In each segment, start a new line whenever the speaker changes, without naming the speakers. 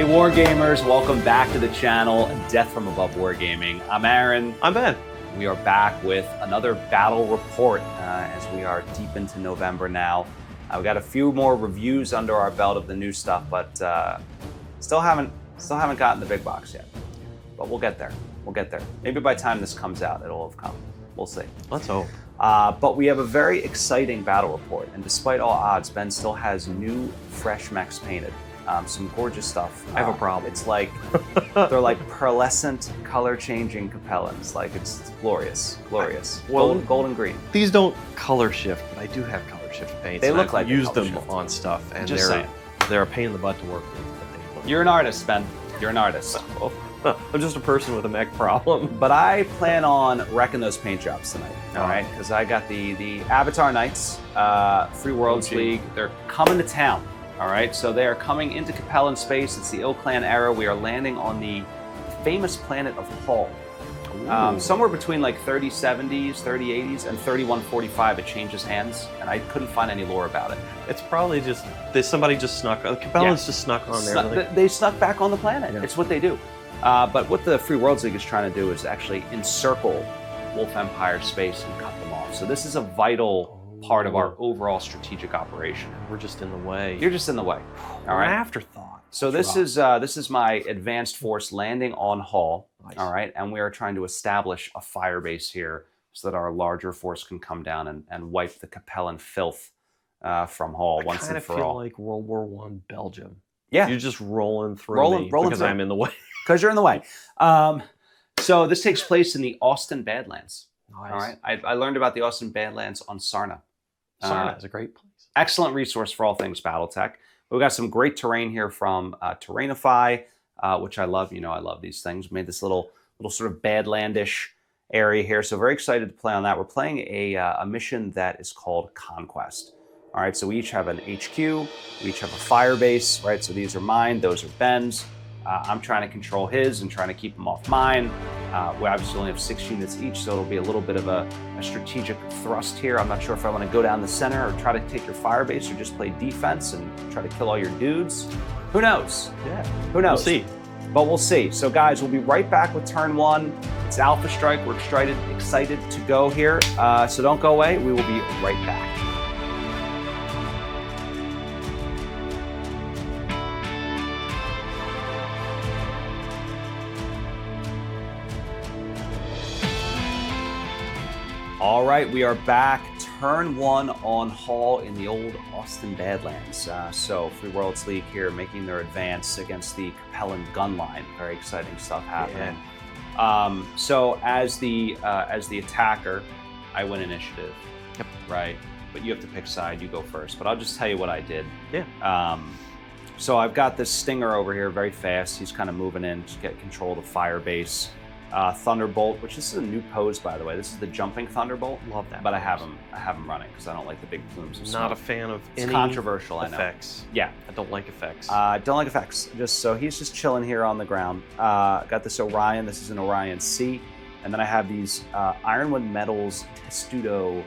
Wargamers, welcome back to the channel, Death from Above Wargaming. I'm Aaron.
I'm Ben.
We are back with another battle report as we are deep into November now. We got a few more reviews under our belt of the new stuff, but still haven't gotten the big box yet. But we'll get there. We'll get there. Maybe by the time this comes out, it'll have come. We'll see.
Let's hope.
But we have a very exciting battle report, and despite all odds, Ben still has new, fresh mechs painted. Some gorgeous stuff.
I have a problem.
It's like, they're like pearlescent, color-changing Capellans. Like, it's glorious, glorious.
Well,
golden green.
These don't color shift, but I do have color shift paints.
They look
I've
like
used them
shift.
on stuff, and
Just saying.
they're a pain in the butt to work with. But they
You're an artist, Ben. You're an artist.
I'm just a person with a mech problem.
But I plan on wrecking those paint jobs tonight, all right? Because I got the Avatar Knights, Free Worlds League. They're coming to town, all right? So they are coming into Capellan space. It's the ilClan era. We are landing on the famous planet of Hull. Somewhere between like 3070s, 3080s, and 3145, it changes hands, and I couldn't find any lore about it.
It's probably just somebody just snuck. The Capellans just snuck on there.
They snuck back on the planet.
Yeah.
It's what they do. But what the Free Worlds League is trying to do is actually encircle Wolf Empire space and cut them off. So this is a vital part of our overall strategic operation.
We're just in the way.
You're just in the way. All right.
An afterthought.
So this is my advanced force landing on Hull.
Nice.
All right, and we are trying to establish a firebase here so that our larger force can come down and wipe the Capellan filth from Hull once and for all.
I kind of feel like World War I Belgium.
Yeah,
You're just rolling through me because I'm in the way.
Because you're in the way. So this takes place in the Austin Badlands.
Nice.
All right, I learned about the Austin Badlands on Sarna.
Sarna is a great place.
Excellent resource for all things BattleTech. We've got some great terrain here from Terrainify, which I love. You know, I love these things. We made this little sort of Badlandish area here. So very excited to play on that. We're playing a mission that is called Conquest. All right, so we each have an HQ. We each have a firebase, right? So these are mine. Those are Ben's. I'm trying to control his and trying to keep him off mine. We obviously only have 6 units each, so it'll be a little bit of a strategic thrust here. I'm not sure if I want to go down the center or try to take your firebase or just play defense and try to kill all your dudes. Who knows?
Yeah.
Who knows?
We'll see.
But we'll see. So guys, we'll be right back with turn 1. It's Alpha Strike. We're excited to go here. So don't go away. We will be right back. All right, we are back. Turn 1 on Hull in the old Austin Badlands. So Free Worlds League here making their advance against the Capellan gun line. Very exciting stuff happening. Yeah. So as the attacker, I win initiative.
Yep.
Right, but you have to pick side. You go first. But I'll just tell you what I did.
Yeah.
So I've got this Stinger over here, very fast. He's kind of moving in to get control of the firebase. Thunderbolt, which this is a new pose, by the way. This is the jumping Thunderbolt.
Love that.
But I have him running because I don't like the big plumes of smoke.
Not a fan of any
controversial,
effects.
I know. Yeah.
I don't like effects.
Don't like effects. So he's just chilling here on the ground. Got this Orion. This is an Orion C. And then I have these Ironwood Metals Testudo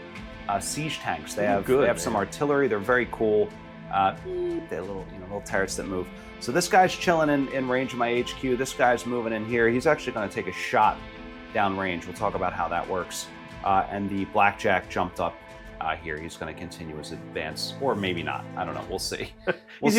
siege tanks. They have some artillery. They're very cool. They're little turrets that move. So this guy's chilling in range of my HQ. This guy's moving in here. He's actually going to take a shot down range. We'll talk about how that works. And the Blackjack jumped up here. He's going to continue his advance, or maybe not. I don't know. We'll see. We'll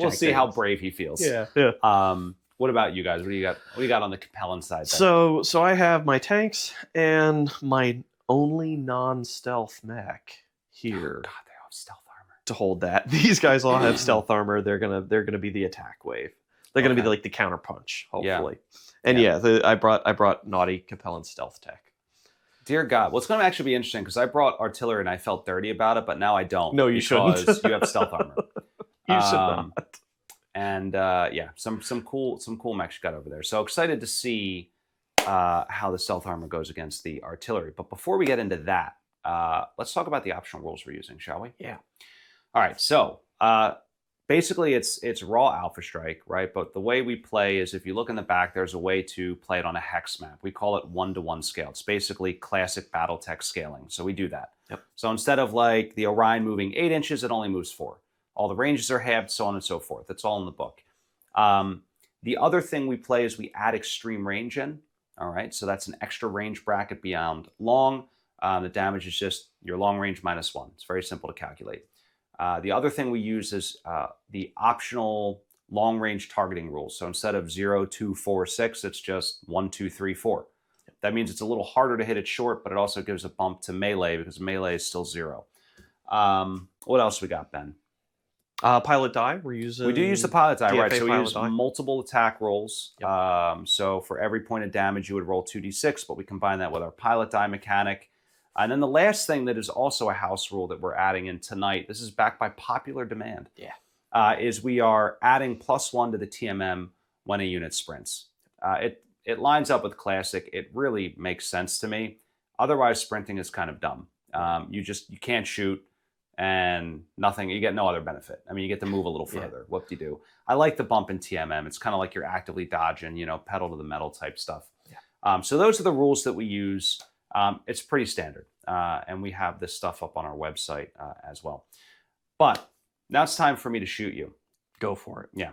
see how brave he feels.
Yeah.
What about you guys? What do you got? What do you got on the Capellan side?
Then? So I have my tanks and my only non-stealth mech here.
Oh, God, they have stealth
to hold that. These guys all have stealth armor. They're gonna be the attack wave. They're gonna be like the counter punch, hopefully. Yeah. And I brought naughty Capellan stealth tech.
Dear God, well, it's going to actually be interesting because I brought artillery and I felt dirty about it, but now I don't.
No, you shouldn't.
Because you have stealth armor.
You should not.
And yeah, some cool mechs you got over there. So excited to see how the stealth armor goes against the artillery. But before we get into that, let's talk about the optional rules we're using, shall we?
Yeah.
All right, so basically it's raw Alpha Strike, right? But the way we play is if you look in the back, there's a way to play it on a hex map. We call it 1-to-1 scale. It's basically classic BattleTech scaling, so we do that.
Yep.
So instead of like the Orion moving 8 inches, it only moves 4. All the ranges are halved, so on and so forth. It's all in the book. The other thing we play is we add extreme range in. All right, so that's an extra range bracket beyond long. The damage is just your long range -1. It's very simple to calculate. The other thing we use is the optional long range targeting rules. So instead of 0, 2, 4, 6, it's just 1, 2, 3, 4. That means it's a little harder to hit it short, but it also gives a bump to melee because melee is still 0. What else we got, Ben?
Pilot die. We do
use the pilot die, right? So we use
die.
multiple attack rolls.
Yep.
So for every point of damage, you would roll 2d6, but we combine that with our pilot die mechanic. And then the last thing that is also a house rule that we're adding in tonight, this is backed by popular demand, is we are adding +1 to the TMM when a unit sprints. It lines up with Classic. It really makes sense to me. Otherwise, sprinting is kind of dumb. You can't shoot. And nothing, you get no other benefit. I mean, you get to move a little further. Whoop-de-doo. I like the bump in TMM. It's kind of like you're actively dodging, pedal to the metal type stuff. Yeah. So those are the rules that we use. It's pretty standard. And we have this stuff up on our website as well. But now it's time for me to shoot you.
Go for it.
Yeah.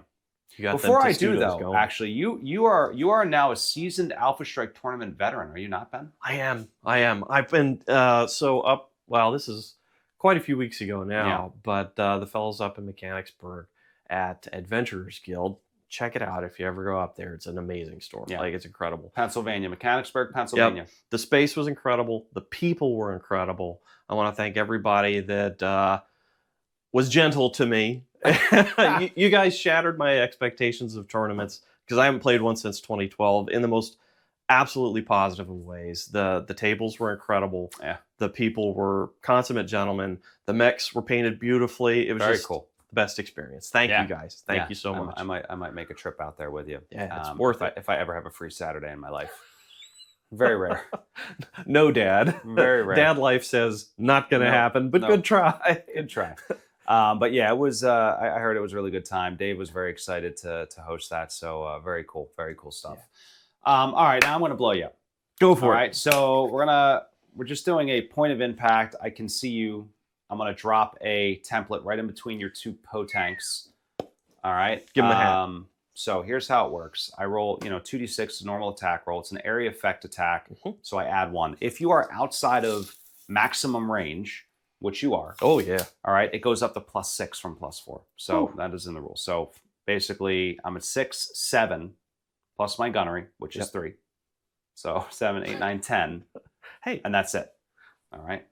Before
I do, though, actually, you are now a seasoned Alpha Strike tournament veteran, are you not, Ben?
I am. I've been this is quite a few weeks ago now, but the fellows up in Mechanicsburg at Adventurers Guild, check it out if you ever go up there. It's an amazing store.
Yeah.
Like, it's incredible.
Pennsylvania, Mechanicsburg, Pennsylvania.
Yep. The space was incredible. The people were incredible. I want to thank everybody that was gentle to me. You guys shattered my expectations of tournaments because I haven't played one since 2012 in the most absolutely positive of ways. The tables were incredible.
Yeah.
The people were consummate gentlemen. The mechs were painted beautifully. It was
very
just
cool.
The best experience. Thank you guys. Thank you so much.
I might make a trip out there with you.
Yeah, it's worth it.
If I ever have a free Saturday in my life. Very rare.
No, Dad.
Very rare.
Dad life says not going to happen, but good try.
Good try. But yeah, it was. I heard it was a really good time. Dave was very excited to host that. So very cool stuff. Yeah. All right, now I'm going to blow you up.
Go for it.
All right, so we're just doing a point of impact. I can see you. I'm going to drop a template right in between your two Potanks. All right.
Give him a hand.
So here's how it works. I roll, 2d6 normal attack roll. It's an area effect attack. Mm-hmm. So I add 1. If you are outside of maximum range, which you are.
Oh, yeah.
All right. It goes up to +6 from +4. So that is in the rule. So basically, I'm at 6, 7, plus my gunnery, which is 3. So 7, 8, 9, 10.
Hey.
And that's it. All right.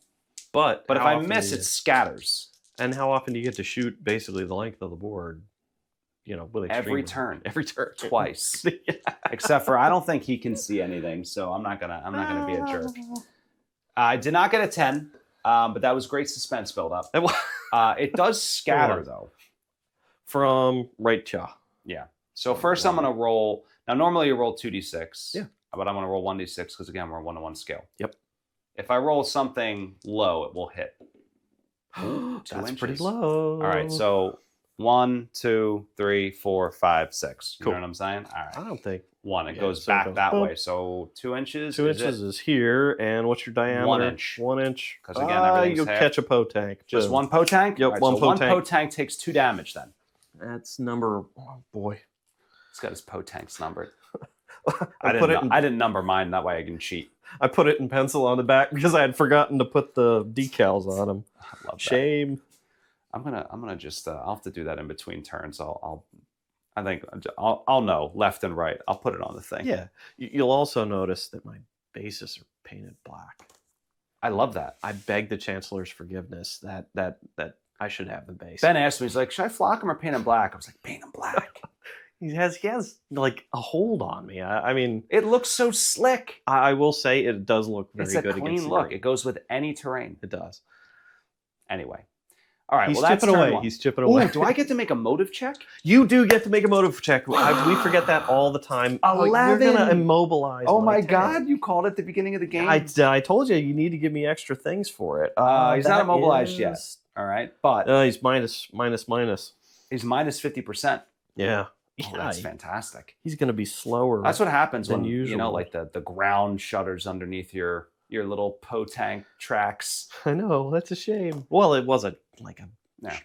But
if I miss, it scatters.
And how often do you get to shoot basically the length of the board? With
every turn. Twice.
Yeah.
Except for I don't think he can see anything, so I'm not gonna be a jerk. I did not get a 10, but that was great suspense build up. It does scatter though.
From right to.
Yeah. So first I'm gonna roll. Now normally you roll 2d6.
Yeah.
But I'm gonna roll 1d6 because again we're 1-to-1 scale.
Yep.
If I roll something low, it will hit. Ooh, 2
That's
inches.
pretty low.
All right, so 1, 2, 3, 4, 5, 6. You
cool.
know what I'm saying? All right.
I don't think
1. It goes back that way. So 2 inches.
2 inches is here, and what's your diameter?
1 inch.
1 inch.
Because again, everything's
you'll
half.
catch a Potank.
Just 1 Potank?
Yep,
right,
one
so
Potank.
1 Potank takes 2 damage then.
That's number. Oh boy.
He's got his Potanks numbered.
I
didn't number mine. That way I can cheat.
I put it in pencil on the back because I had forgotten to put the decals on them.
I love that.
Shame.
I'm gonna just I'll have to do that in between turns. I'll know left and right. I'll put it on the thing.
Yeah. You'll also notice that my bases are painted black.
I love that.
I beg the Chancellor's forgiveness that I should have the base.
Ben asked me, he's like, should I flock him or paint him black? I was like, paint him black.
He has like a hold on me. I mean,
it looks so slick.
I will say it does look very good.
It's a clean look. It goes with any terrain.
It does.
Anyway. All right.
He's
well, that's
chipping away.
1.
He's chipping away.
Ooh, do I get to make a motive check?
You do get to make a motive check. We forget that all the time.
11.
You're gonna immobilize.
Oh my
tank.
God! You called at the beginning of the game.
I told you need to give me extra things for it.
He's not immobilized yet. All right, but
he's minus.
He's minus 50%.
Yeah.
Oh, that's fantastic.
He's going to be slower.
That's what happens when
usual.
like the ground shudders underneath your little Potank tracks.
I know, that's a shame. Well, it wasn't like a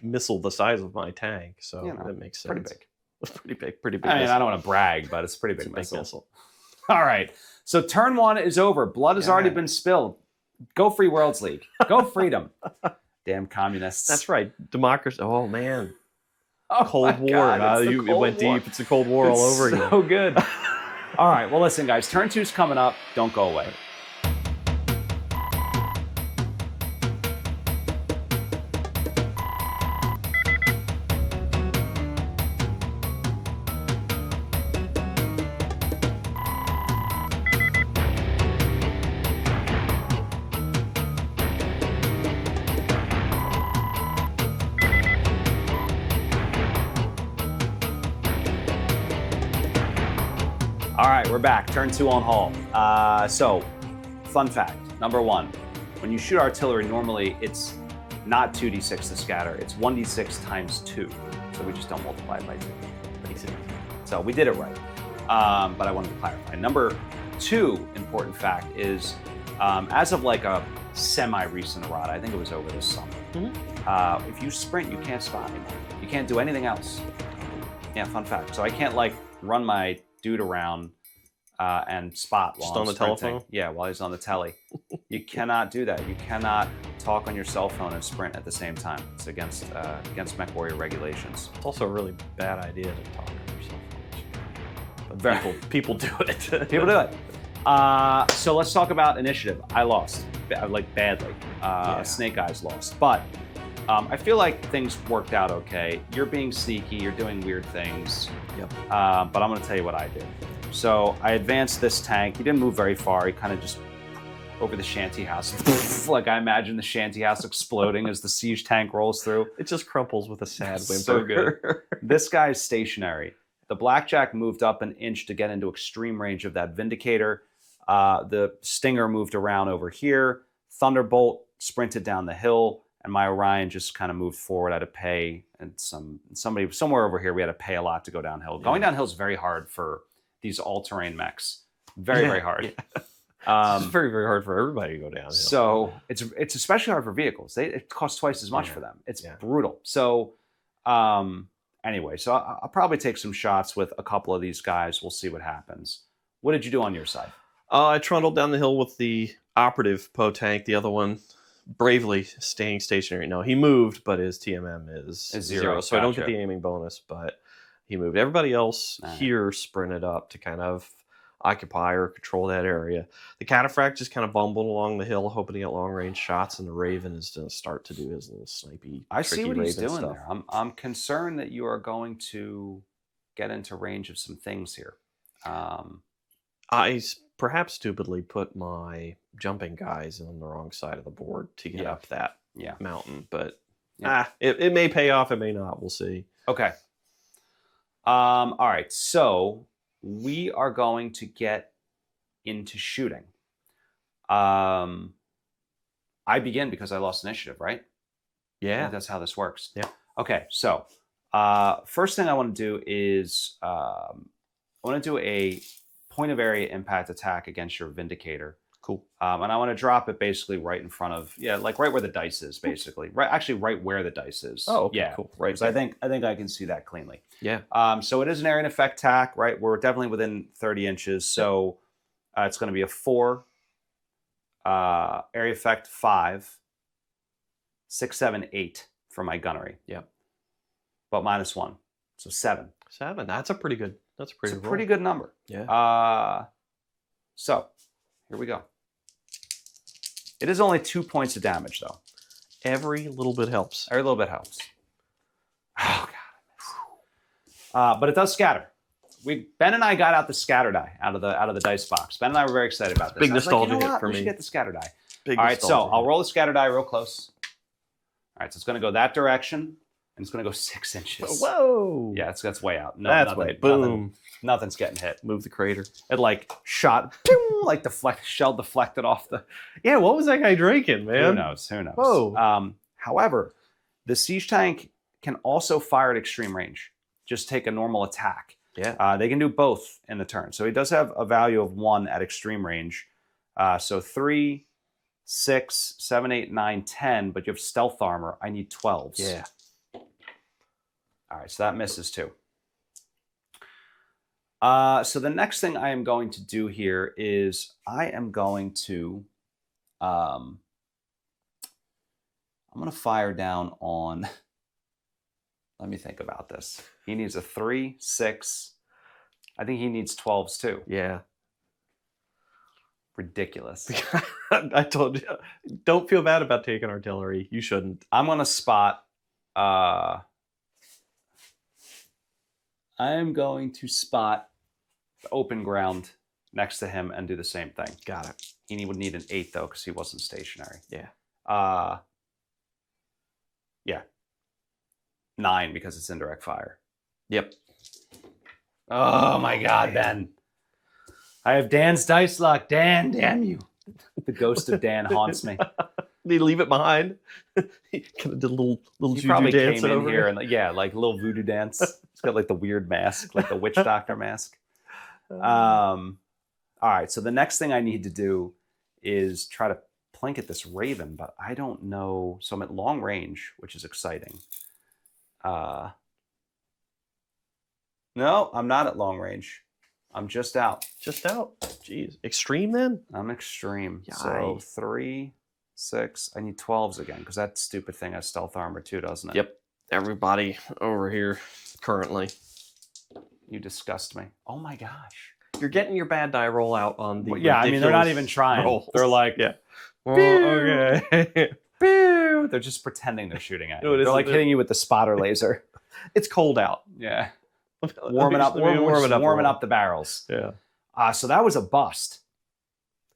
missile the size of my tank, so that makes sense.
Pretty big.
Pretty big.
I mean,
missile.
I don't want to brag, but it's a pretty big,
It's a big
missile.
missile.
All right. So turn 1 is over. Blood has already
Yeah.
been spilled. Go Free Worlds League. Go freedom. Damn communists.
That's right. Democracy. Oh man.
Oh,
Cold
my
War.
God, it's the
It
Cold
went
War.
deep. It's a Cold War all over
It's
again.
so good. All right. Well, listen, guys. Turn 2's coming up. Don't go away. All right, we're back. Turn 2 on Hall. So, fun fact, number 1, when you shoot artillery, normally it's not 2d6 to scatter, it's 1d6 times 2. So we just don't multiply it by 2. So we did it right. But I wanted to clarify. Number 2 important fact is, as of like a semi-recent errata, I think it was over this summer, if you sprint, you can't spot anymore. You can't do anything else. Yeah, fun fact. So I can't like run my dude around and spot while
Just
I'm
on the
sprinting.
telephone?
Yeah, while he's on the telly. You cannot do that. You cannot talk on your cell phone and sprint at the same time. It's against MechWarrior regulations.
It's also a really bad idea to talk on your cell phone. But
Very-
people do it.
People do it. So let's talk about initiative. I lost, like badly.
Yeah.
Snake Eyes lost, but I feel like things worked out okay. You're being sneaky. You're doing weird things.
Yep.
But I'm going to tell you what I did. So I advanced this tank. He didn't move very far. He kind of just over the shanty house. Like I imagine the shanty house exploding as the siege tank rolls through.
It just crumples with a sad whimper.
So good. This guy is stationary. The Blackjack moved up an inch to get into extreme range of that Vindicator. The Stinger moved around over here. Thunderbolt sprinted down the hill. And my Orion just kind of moved forward. I had to pay, and somewhere over here, we had to pay a lot to go downhill.
Yeah.
Going downhill is very hard for these all-terrain mechs. Very, very hard.
Yeah. It's very, very hard for everybody to go downhill.
So it's especially hard for vehicles. It costs twice as much for them. It's brutal. So anyway, so I'll probably take some shots with a couple of these guys. We'll see what happens. What did you do on your side?
I trundled down the hill with the operative Poe tank. The other one bravely staying stationary. No, he moved, but his TMM is 0. So I don't get
Gotcha.
the aiming bonus, but he moved. Everybody else
All right.
here sprinted up to kind of occupy or control that area. The Cataphract just kind of bumbled along the hill, hoping to get long range shots, and the Raven is going to start to do his little snipey,
I see
tricky
what he's
Raven
doing
stuff.
there. I'm concerned that you are going to get into range of some things here.
Perhaps stupidly put my jumping guys on the wrong side of the board to get
Yeah.
up that
Yeah.
mountain, but
Yeah.
it may pay off, it may not. We'll see.
Okay. All right. So we are going to get into shooting. I begin because I lost initiative, right? I
Yeah.
think that's how this works.
Yeah.
Okay. So first thing I want to do is I want to do a point of area impact attack against your Vindicator.
Cool.
And I want to drop it basically right in front of, like right where the dice is, basically. Right where the dice is.
Oh, okay,
yeah.
cool. Right.
So I think I can see that cleanly.
Yeah.
So it is an area and effect tack, right? We're definitely within 30 inches. So it's going to be a 4, area effect 5, 6, 7, 8 for my gunnery.
Yep.
But -1, so 7.
7. That's a pretty good. That's a pretty.
It's a pretty good number.
Yeah.
So here we go. It is only 2 points of damage, though.
Every little bit helps.
Every little bit helps. Oh God. But it does scatter. Ben and I got out the scatter die out of the dice box. Ben and I were very excited about this.
Big
I was like,
nostalgia
you know
hit
what?
for
We
me.
should get the scatter die.
Big
All right, so
nostalgia
I'll
hit.
roll the scatter die real close. All right, so it's going to go that direction, and it's going to go 6 inches.
Whoa.
Yeah, that's way out. No,
That's
nothing,
way. Boom.
Nothing's getting hit.
Move the crater.
It like shot, pew, like shell deflected off the.
Yeah. What was that guy drinking, man?
Who knows? Who knows?
Whoa.
However, the siege tank can also fire at extreme range. Just take a normal attack.
Yeah.
They can do both in the turn. So he does have a value of 1 at extreme range. So 3, 6, 7, 8, 9, 10, but you have stealth armor. I need 12s.
Yeah.
All right, so that misses too. So the next thing I am going to do here is I am going to, I'm going to fire down on, let me think about this. He needs a 3, 6. I think he needs 12s too.
Yeah.
Ridiculous.
I told you, don't feel bad about taking artillery. You shouldn't.
I'm going to spot, I am going to spot the open ground next to him and do the same thing.
Got it.
He would need an 8 though, because he wasn't stationary.
Yeah.
Yeah. 9 because it's indirect fire.
Yep.
Oh my God, Ben. I have Dan's dice luck. Dan, damn you. The ghost of Dan haunts me.
Did he leave it behind? He kind of did a little
He
voodoo
probably
dance
came in
over
here
it.
and yeah, like a little voodoo dance. It's got like the weird mask, like the witch doctor mask. All right, so the next thing I need to do is try to plink at this raven, but I don't know. So I'm at long range, which is exciting. No, I'm not at long range. I'm just out.
Just out. Jeez. Extreme then?
I'm extreme.
Yikes.
So 3, 6. I need 12s again because that stupid thing has stealth armor too, doesn't it?
Yep. Everybody over here currently.
You disgust me. Oh my gosh.
You're getting your bad die roll out on the.
Well, yeah, I mean, they're not even trying.
rolls.
They're like,
yeah. Well, okay.
Pew! They're just pretending they're shooting at you.
No, it
They're
isn't.
like hitting you with the spotter laser.
It's cold out.
Yeah. Warming up, warming up the barrels.
Yeah.
So that was a bust.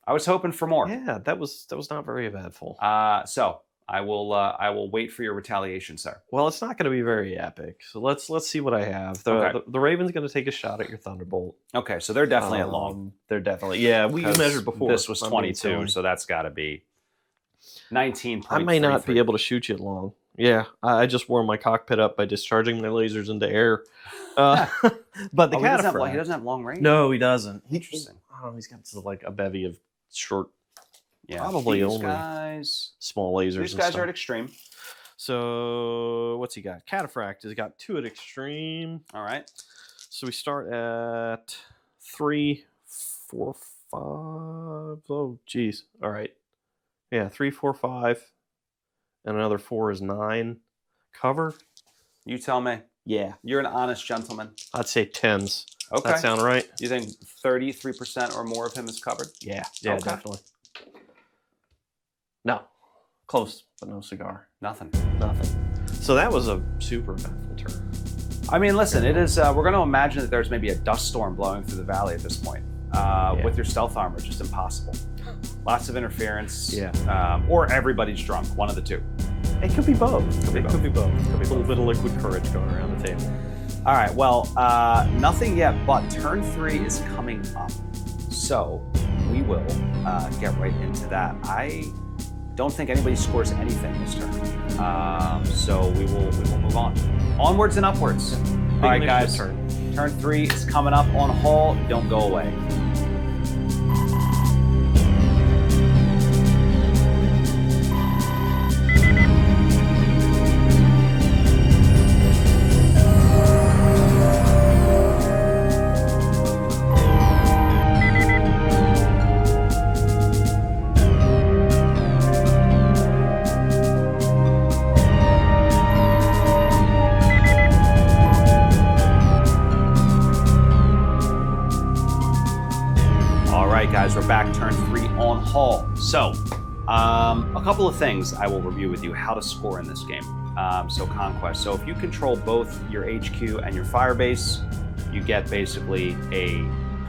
I was hoping for more.
Yeah, that was not very eventful.
So I will wait for your retaliation, sir.
Well, it's not going to be very epic. So let's see what I have. The Raven's going to take a shot at your Thunderbolt.
Okay, so they're definitely at long.
They're definitely, yeah. We measured before.
This was 22, so that's got to be 19.
I may not be able to shoot you at long. Yeah, I just warmed my cockpit up by discharging my lasers into air. But the Cataphract,
he doesn't have long range.
No, he doesn't.
Interesting.
I don't know. He's got like a bevy of short,
yeah,
probably
these
only
guys,
small lasers.
These guys are at extreme.
So what's he got? Cataphract has got 2 at extreme.
All right.
So we start at 3, 4, 5. Oh, geez. All right. Yeah, 3, 4, 5. And another 4 is 9. Cover?
You tell me.
Yeah.
You're an honest gentleman.
I'd say 10s.
Okay.
That sound right?
You think 33% or more of him is covered?
Yeah,
Okay.
definitely. No. Close, but no cigar.
Nothing.
So that was a super eventful turn.
I mean, listen, it is. We're going to imagine that there's maybe a dust storm blowing through the valley at this point. With your stealth armor, just impossible. Lots of interference.
Yeah.
Or everybody's drunk. One of the two.
It could be both. It could be both. A little bit of liquid courage going around the table.
All right. Well, nothing yet, but turn 3 is coming up. So we will get right into that. I don't think anybody scores anything this turn. So we will move on. Onwards and upwards. All right, guys. Turn 3 is coming up on Hall. Don't go away. Guys, we're back, turn 3 on Hall. So, a couple of things I will review with you how to score in this game. So Conquest. So if you control both your HQ and your firebase, you get basically a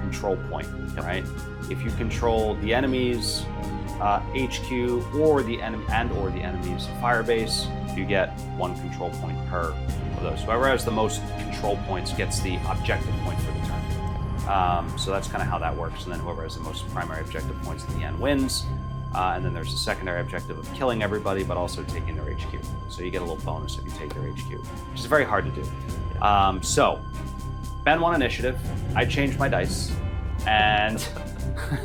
control point, right? If you control the enemy's HQ or the enemy's firebase, you get 1 control point per of those. Whoever has the most control points gets the objective point for the turn. So that's kind of how that works. And then whoever has the most primary objective points at the end wins. And then there's a secondary objective of killing everybody, but also taking their HQ. So you get a little bonus if you take their HQ, which is very hard to do. So Ben won initiative. I changed my dice, and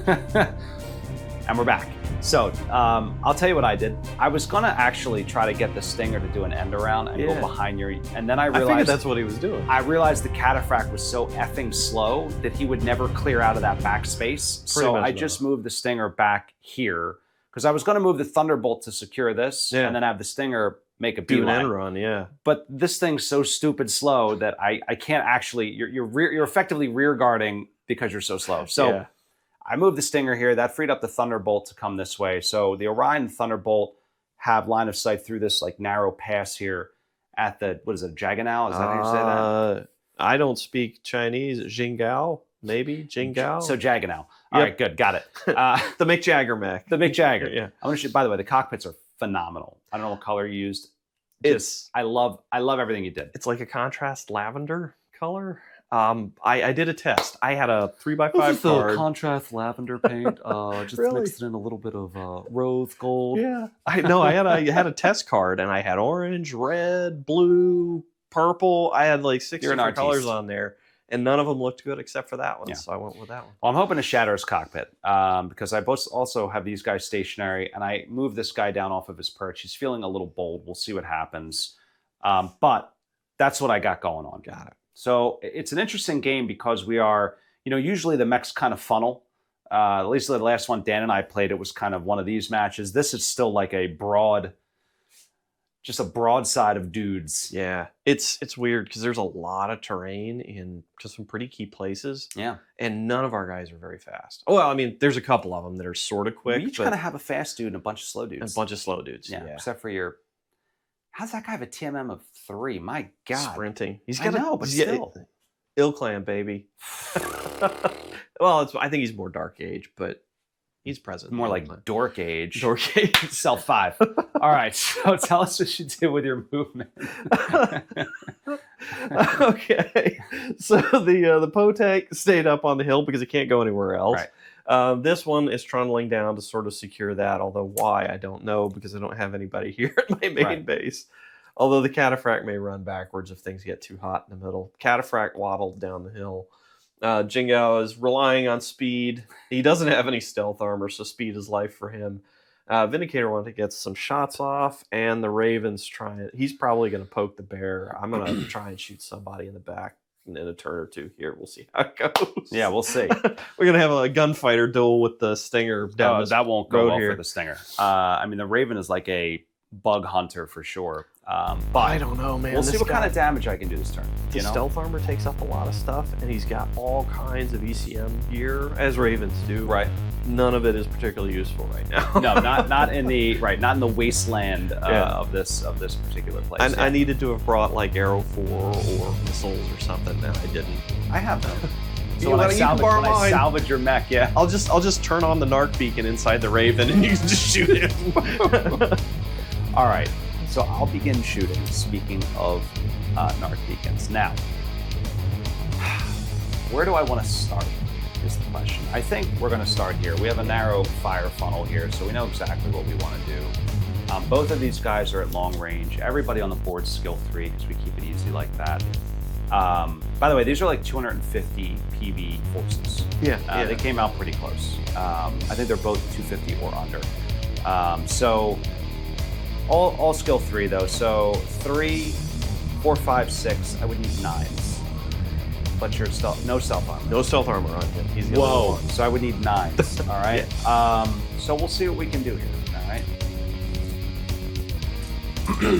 and we're back. So I'll tell you what I did. I was gonna actually try to get the Stinger to do an end around and go behind your, and then I
figured
realized
that's what he was doing.
I realized the Cataphract was so effing slow that he would never clear out of that back space. So I just moved the Stinger back here because I was gonna move the Thunderbolt to secure this and then have the Stinger make a
do an
beeline.
end run, yeah.
But this thing's so stupid slow that I can't actually. You're effectively rear guarding because you're so slow. So I moved the Stinger here. That freed up the Thunderbolt to come this way. So the Orion and Thunderbolt have line of sight through this like narrow pass here at the, what is it, Jaganao? Is that how you say that?
I don't speak Chinese. Jingao, maybe? Jingao?
So Jaganao. All right, good. Got it.
The Mick Jagger mech.
The Mick Jagger.
Yeah.
I'm gonna shoot, by the way, the cockpits are phenomenal. I don't know what color you used. I love everything you did.
It's like a contrast lavender color. I did a test. I had a 3x5 card.
Contrast lavender paint. Just mixed in a little bit of rose gold.
Yeah, I had a test card, and I had orange, red, blue, purple. I had like 6 different colors on there, and none of them looked good except for that one. Yeah. So I went with that one.
Well, I'm hoping to shatter his cockpit because I also have these guys stationary, and I moved this guy down off of his perch. He's feeling a little bold. We'll see what happens. But that's what I got going on.
Got it.
So it's an interesting game because we are, usually the mechs kind of funnel. At least the last one Dan and I played, it was kind of one of these matches. This is still like just a broadside of dudes.
Yeah, it's weird because there's a lot of terrain in just some pretty key places.
Yeah. And
none of our guys are very fast. Oh, well, I mean, there's a couple of them that are sort of quick.
We each kind of have a fast dude and a bunch of slow dudes.
And a bunch of slow dudes,
yeah. Except for how's that guy have a TMM of 3? My God.
Sprinting.
But still.
ilClan, baby. Well, I think he's more Dark Age, but he's present.
More like Dork Age.
Dork Age.
Self 5. All right, so tell us what you did with your movement.
Okay. So the Potek stayed up on the hill because it can't go anywhere else.
Right.
This one is trundling down to sort of secure that, although why, I don't know, because I don't have anybody here at my main base. Although the Cataphract may run backwards if things get too hot in the middle. Cataphract waddled down the hill. Jingao is relying on speed. He doesn't have any stealth armor, so speed is life for him. Vindicator wanted to get some shots off, and the Raven's he's probably going to poke the bear. I'm going to try and shoot somebody in the back in a turn or two here. We'll see how it goes.
Yeah, we'll see.
We're going to have a gunfighter duel with the Stinger down
that won't go well for the Stinger. I mean, the Raven is like a bug hunter for sure. But
I don't know, man.
We'll see what kind of damage I can do this turn.
His stealth armor takes up a lot of stuff, and he's got all kinds of ECM gear, as Ravens do.
Right.
None of it is particularly useful right now.
No, not in the wasteland of this particular place.
I needed to have brought like Arrow 4 or missiles or something, and I didn't.
I have them. So when I salvage your mech, yeah.
I'll just turn on the narc beacon inside the Raven, and you can just shoot him.
All right. So I'll begin shooting. Speaking of narc beacons, now, where do I want to start? Is the question. I think we're going to start here. We have a narrow fire funnel here, so we know exactly what we want to do. Both of these guys are at long range. Everybody on the board is skill 3 because we keep it easy like that. By the way, these are like 250 PV forces.
Yeah.
They came out pretty close. I think they're both 250 or under. So all skill 3 though. So 3, 4, 5, 6. I would need 9s. But you're no stealth armor.
No stealth armor on him. He's the
Whoa! So I would need 9s. All right. So we'll see what we can do here. All right.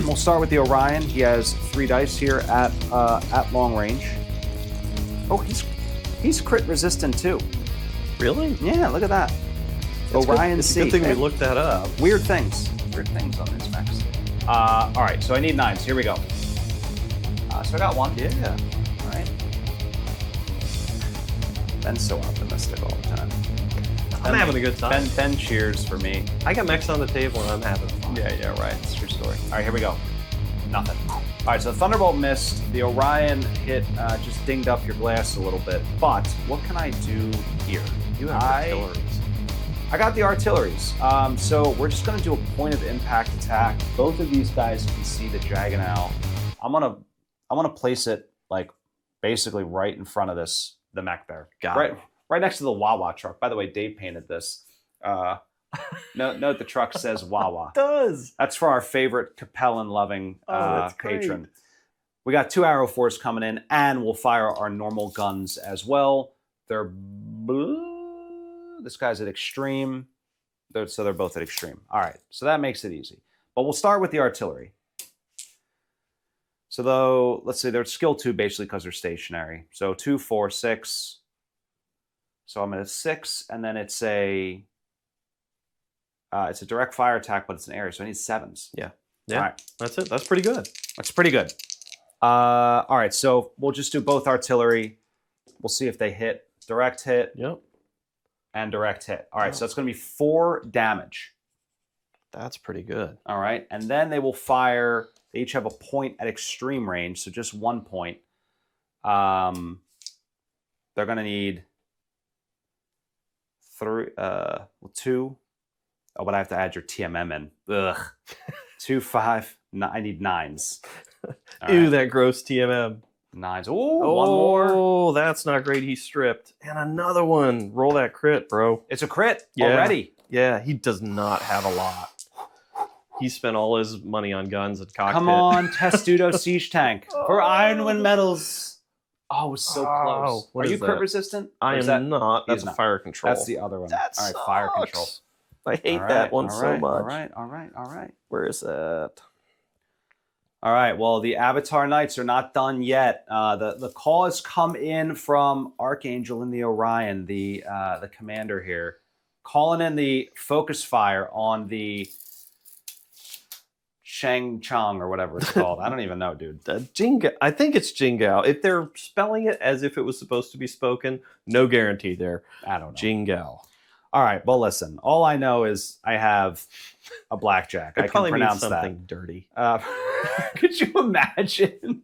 We'll start with the Orion. He has 3 dice here at long range. Oh, he's crit resistant too.
Really?
Yeah. Look at that. Orion
It's
C.
a good thing we looked that up.
Weird things on these mechs. All right. So I need 9s. Here we go. So I got 1.
Yeah.
Ben's so optimistic all the time.
I'm having a good time.
Ben cheers for me.
I got mechs on the table and I'm having fun.
Yeah, right. It's a true story. All right, here we go. Nothing. All right, so Thunderbolt missed. The Orion hit, just dinged up your glass a little bit. But what can I do here?
You have artilleries.
I got the artilleries. So we're just going to do a point of impact attack. Both of these guys can see the Jaganal. I'm gonna place it like basically right in front of the mech there. Right next to the Wawa truck. By the way, Dave painted this. Note the truck says Wawa.
It does.
That's for our favorite Capellan loving
That's great.
patron. We got 2 arrow fours coming in, and we'll fire our normal guns as well. They're blue. This guy's at extreme. So they're both at extreme. All right, so that makes it easy. But we'll start with the artillery. So though, let's say they're skill 2 basically because they're stationary. So 2, 4, 6. So I'm at a 6, and then it's a direct fire attack, but it's an area, so I need 7s.
Yeah.
All right.
That's it. That's pretty good.
That's pretty good. All right, so we'll just do both artillery. We'll see if they hit. Direct hit.
Yep.
And direct hit. All right, so it's going to be 4 damage.
That's pretty good.
All right, and then they will fire. They each have a point at extreme range, so just 1 point. They're going to need 2. Oh, but I have to add your TMM in. Ugh. 2, 5. I need 9s.
Ew, that gross TMM.
9s. Ooh, one more.
Oh, that's not great. He stripped. And another one. Roll that crit, bro.
It's a crit already.
Yeah, he does not have a lot. He spent all his money on guns and cockpit.
Come on, Testudo Siege Tank for Ironwind medals. Oh, it was so close.
What
Are you
is
crit
that?
resistant?
I am not.
He's
That's
not.
fire control.
That's the other one.
That
all right, fire control.
sucks. I hate that one so much.
All right.
Where is that?
All right, well, the Avatar Knights are not done yet. The call has come in from Archangel in the Orion, the commander here, calling in the focus fire on the Shang Chong or whatever it's called. I don't even know, dude.
Jinga. I think it's Jingao. If they're spelling it as if it was supposed to be spoken, no guarantee there.
I don't know.
Jingao.
All right, well, listen. All I know is I have a blackjack. I can pronounce
something dirty.
Could you imagine?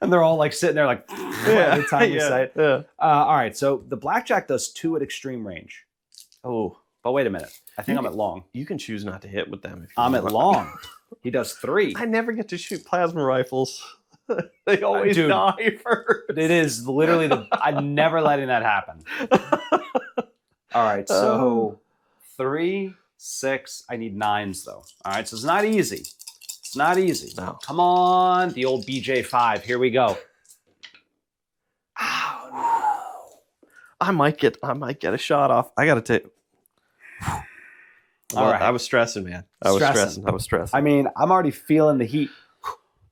And they're all like sitting there like by the time you say it.
Yeah.
All right, so the blackjack does 2 at extreme range.
Oh,
But wait a minute. I think I'm at long.
you can choose not to hit with them. If you
I'm
want.
at long. He does 3.
I never get to shoot plasma rifles. They always
Dude,
die first.
It is literally I'm never letting that happen. All right, so 3, 6. I need 9s though. All right, so it's not easy. It's not easy.
No.
Come on, the old BJ5. Here we go. Oh no!
I might get a shot off. I got to take.
All right.
I was stressing, man. I was stressing.
I mean, I'm already feeling the heat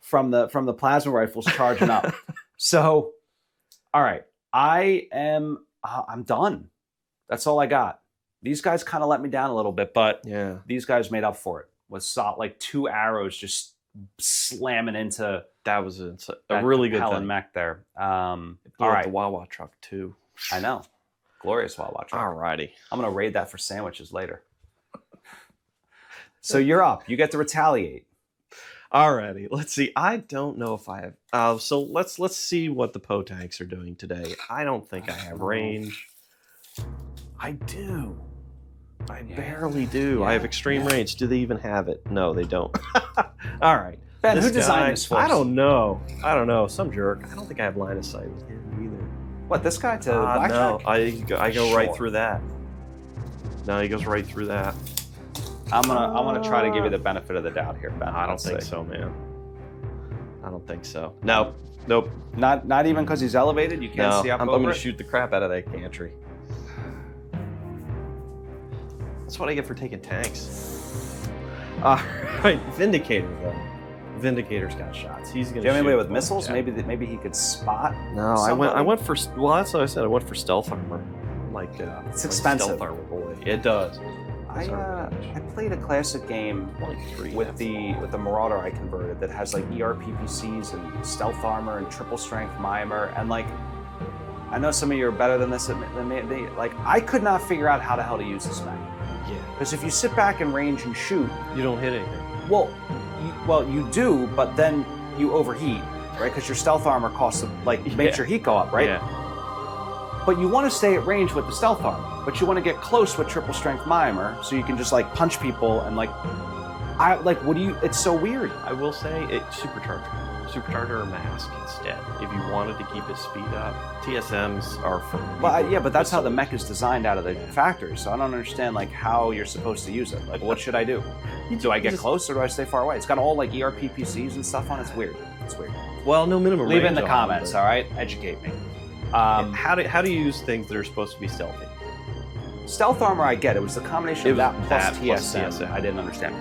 from the plasma rifles charging up. So, all right, I'm done. That's all I got. These guys kind of let me down a little bit, but
yeah,
these guys made up for it with like 2 arrows just slamming into
that was a really good
Capellan
thing.
mech there.
All
right,
the Wawa truck too.
I know, glorious Wawa truck.
Alrighty,
I'm gonna raid that for sandwiches later. So you're up. You get to retaliate.
alrighty. Let's see. I don't know if I have. So let's see what the Poe tanks are doing today. I don't think I have range. I do. I barely do. I have extreme range. Do they even have it? No, they don't. All right.
Ben, who designed this force?
I don't know. Some jerk. I don't think I have line of sight with him either.
What, this guy to blackjack?
No, I go right
Sure.
through that. No, he goes right through that.
I'm gonna try to give you the benefit of the doubt here, Ben.
I don't think so, man. I don't think so. No. Nope.
Not even because he's elevated. You can't see up
I'm
over
gonna
it?
shoot the crap out of that gantry. That's what I get for taking tanks. Right, Vindicator though. Vindicator's got shots. He's gonna.
Do you have anybody
shoot
with missiles?
Yeah.
Maybe he could spot.
No,
somebody?
I went for. Well, that's what I said. I went for stealth armor. Like
It's
like
expensive.
Stealth armor boy. It does.
I played a classic game
Like 3
with the Marauder I converted that has like ERPPCs and stealth armor and triple strength mimer, and like I know some of you are better than this than me. Like I could not figure out how the hell to use this mech.
Yeah.
Because if you sit back and range and shoot,
You don't hit anything.
well, you do, but then you overheat, right? Because your stealth armor costs makes your heat go up, right?
Yeah.
But you want to stay at range with the stealth armor, but you want to get close with triple strength mimer, so you can just like punch people and like I like. What do you? It's so weird.
I will say it supercharger or mask instead. If you wanted to keep his speed up, TSMs are for.
Well, yeah, but that's how the mech is designed out of the factory. So I don't understand like how you're supposed to use it. Like, what should I do? Do I get close or do I stay far away? It's got all like ERP PCs and stuff on it. It's weird. It's weird.
Well, no minimum.
Leave it in
range
the
on
comments.
them,
All right, educate me.
how do you use things that are supposed to be stealthy?
Stealth armor, I get. It was the combination of that plus
plus
TSM.
TSM.
I didn't understand.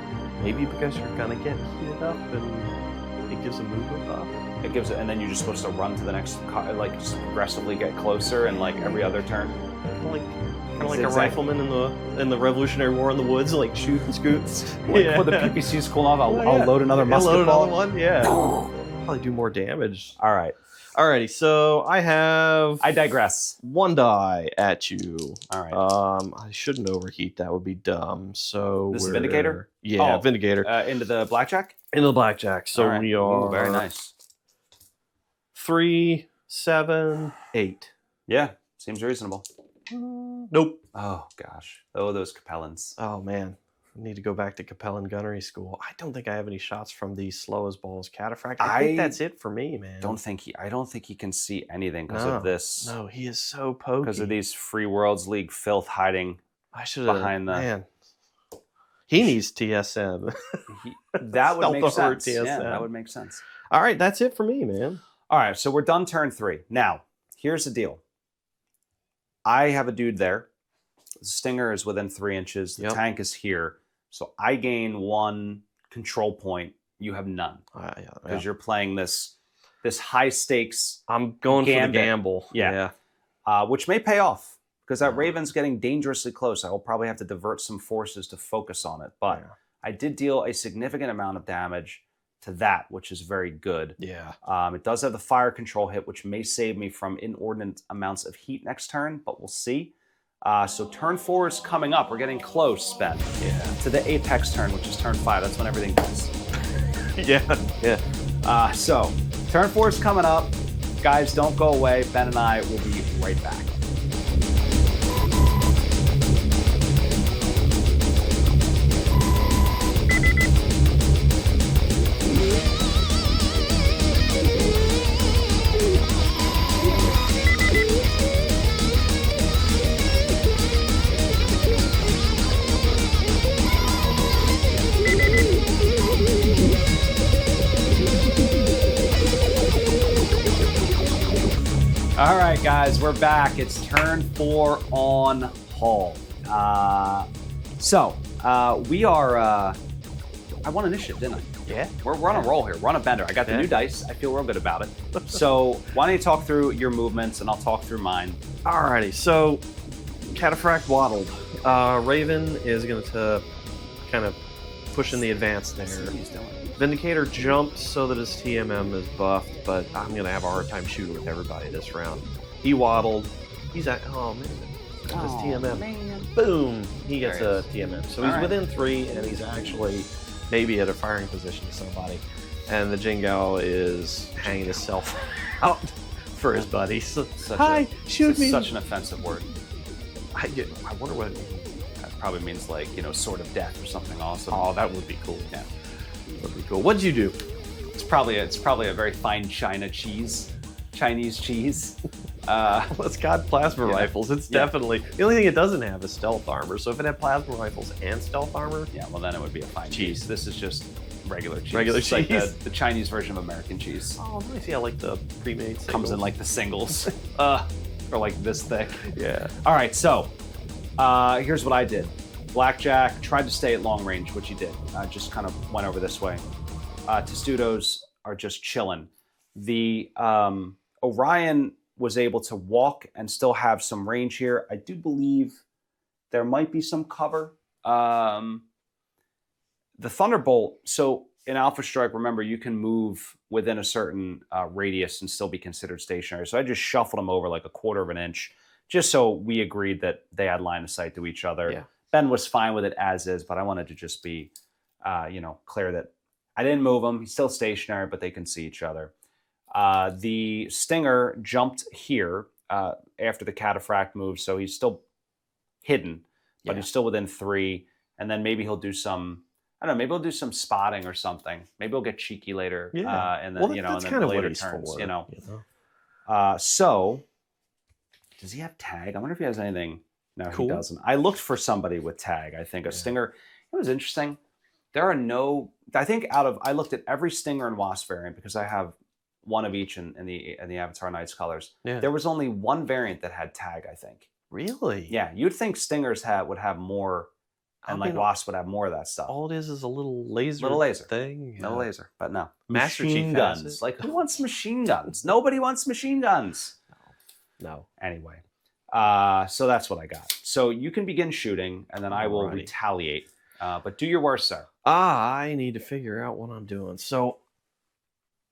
Maybe because you're gonna get heated up and it gives a movement buff.
It gives it, and then you're just supposed to run to the next, like just progressively get closer, and like every other turn.
Kind of like a rifleman in the Revolutionary War in the woods, like shoot and scoot.
Like, when the PPC's cool off, I'll load another musket
load
ball.
another one. Yeah, probably do more damage.
All right.
Alrighty, so I have.
I digress.
One die at you.
All right.
I shouldn't overheat. That would be dumb. So
This is Vindicator?
Yeah,
Oh.
Vindicator.
Into the blackjack.
Into the blackjack. So
All right.
we are
Ooh, very nice.
3, 7, 8.
Yeah, seems reasonable.
Nope.
Oh gosh. Oh, those Capellans.
Oh man, I need to go back to Capellan gunnery school. I don't think I have any shots from the slow as balls cataphract. I think that's it for me, man.
I don't think he can see anything because
No,
of this.
No, he is so pokey.
Because of these Free Worlds League filth hiding
I should have
behind the.
man. He needs TSM.
That would make
Stealth over
sense. Yeah,
TSM.
that would make sense.
All right, that's it for me, man.
All right, so we're done turn 3. Now, here's the deal. I have a dude there. The Stinger is within 3 inches. The tank is here. So I gain 1 control point. You have none. Because you're playing this high stakes.
I'm going for the
gambit.
gamble.
Yeah. Which may pay off. Because that Raven's getting dangerously close. I will probably have to divert some forces to focus on it. But I did deal a significant amount of damage to that, which is very good.
Yeah.
It does have the fire control hit, which may save me from inordinate amounts of heat next turn, but we'll see. So turn 4 is coming up. We're getting close, Ben.
Yeah.
To the apex turn, which is turn 5. That's when everything does.
Yeah.
So turn 4 is coming up. Guys, don't go away. Ben and I will be right back. All right, guys, we're back. It's turn 4 on Hull. We are. I won initiative, didn't I?
Yeah.
We're on a roll here. We're on a bender. I got the new dice. I feel real good about it. So why don't you talk through your movements and I'll talk through mine.
Alrighty. So cataphract waddled. Raven is going to kind of push in the advance there.
Let's see what he's doing.
Vindicator jumped so that his TMM is buffed, but I'm going to have a hard time shooting with everybody this round. He waddled. He's at, oh man, his TMM.
Man.
Boom! He gets a TMM. So he's
All right.
within 3, and he's actually maybe at a firing position to somebody. And the Jingo is hanging himself out for his buddies. Shoot me!
Such an offensive word.
I wonder what.
That probably means like, sword of death or something awesome.
Oh, that would be cool.
Yeah.
That'd be cool. What'd you do?
It's probably a very fine Chinese cheese.
Well, it's got plasma rifles. It's definitely the only thing it doesn't have is stealth armor. So if it had plasma rifles and stealth armor,
Yeah, well then it would be a fine cheese. This is just regular cheese.
Regular
It's like
cheese.
the Chinese version of American cheese.
oh nice. Yeah, like the pre-made.
Comes in
singles.
like the singles. Or like this thick.
yeah.
All right, so here's what I did. Blackjack tried to stay at long range, which he did. Just kind of went over this way. Testudos are just chilling. The Orion was able to walk and still have some range here. I do believe there might be some cover. The Thunderbolt, so in Alpha Strike, remember, you can move within a certain radius and still be considered stationary. So I just shuffled them over like a quarter of an inch, just so we agreed that they had line of sight to each other.
Yeah.
Ben was fine with it as is, but I wanted to just be, clear that I didn't move him. He's still stationary, but they can see each other. The Stinger jumped here after the Cataphract move, so he's still hidden, but he's still within 3. And then maybe he'll do some I don't know. Maybe we'll do some spotting or something. Maybe we'll get cheeky later.
Yeah.
And then
Well,
you know,
that's
and
kind
then
of what
later
he's
turns.
for,
You know.
you know?
So, does he have tag? I wonder if he has anything. No,
Cool.
he doesn't. I looked for somebody with tag. I think a stinger. It was interesting. There are no. I think I looked at every stinger and wasp variant because I have one of each in the Avatar Knights colors.
Yeah.
There was only one variant that had tag. I think.
Really?
Yeah, you'd think stingers would have more, and like wasps would have more of that stuff.
All it is a little laser thing.
No laser, but no.
Master
machine
Chief
guns.
has it.
Like, who wants machine guns? Nobody wants machine guns.
No.
Anyway, so that's what I got. So you can begin shooting, and then I will
Alrighty.
retaliate. But do your worst, sir.
I need to figure out what I'm doing. So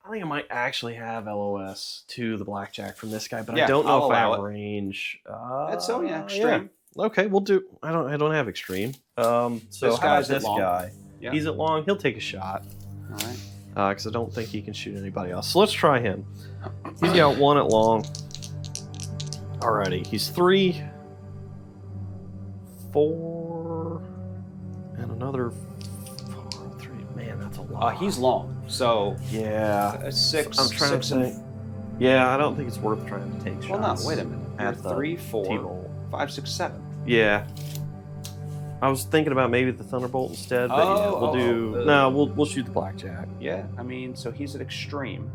I think I might actually have LOS to the blackjack from this guy, but I don't know
I'll
if I
allow
have
it.
range.
Extreme.
Okay, we'll do. I don't have extreme. So
This
how
guy's
about
at
this
long.
guy?
Yeah.
He's at long. He'll take a shot
All right.
because I don't think he can shoot anybody else. So let's try him. He's got one at long. Alrighty, he's 3, 4, and another 4, 3. Man, that's a lot.
He's long. So
yeah.
6.
I'm trying
six
to
and
think. Yeah, I don't think it's worth trying to take shots.
Well, no. Wait a minute.
At the
3, 4,
T-bolt.
5, 6, 7.
Yeah. I was thinking about maybe the Thunderbolt instead, but yeah, we'll shoot the blackjack.
Yeah. I mean, so he's at extreme.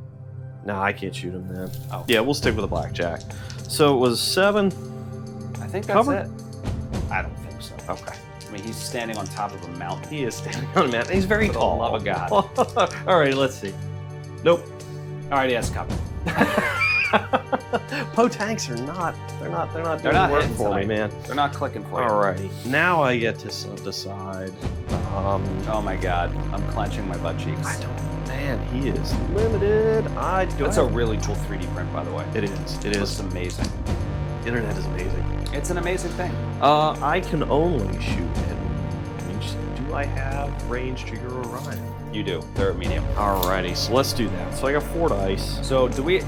No, I can't shoot him then.
Oh.
Yeah, we'll stick with the blackjack. So it was 7.
I think that's
Cover?
it. I don't think so.
Okay.
I mean, he's standing on top of a mountain.
He is standing on a mountain. He's very
For the
tall.
love of God.
All right, let's see. Nope.
All right, he has cover.
Poe tanks are not. They're not doing
not
work
hitting
for me,
tonight.
man.
They're not clicking for you.
Alrighty. Now I get to decide.
Oh my God, I'm clenching my butt cheeks.
I don't. Man, he is limited.
That's a really cool 3D print, by the way.
It is. It
It's
is.
amazing.
Internet is amazing.
It's an amazing thing.
I can only shoot at range. Do I have range to your Orion?
You do. They're at medium.
Alrighty, so let's do that. So I got 4 dice.
So do we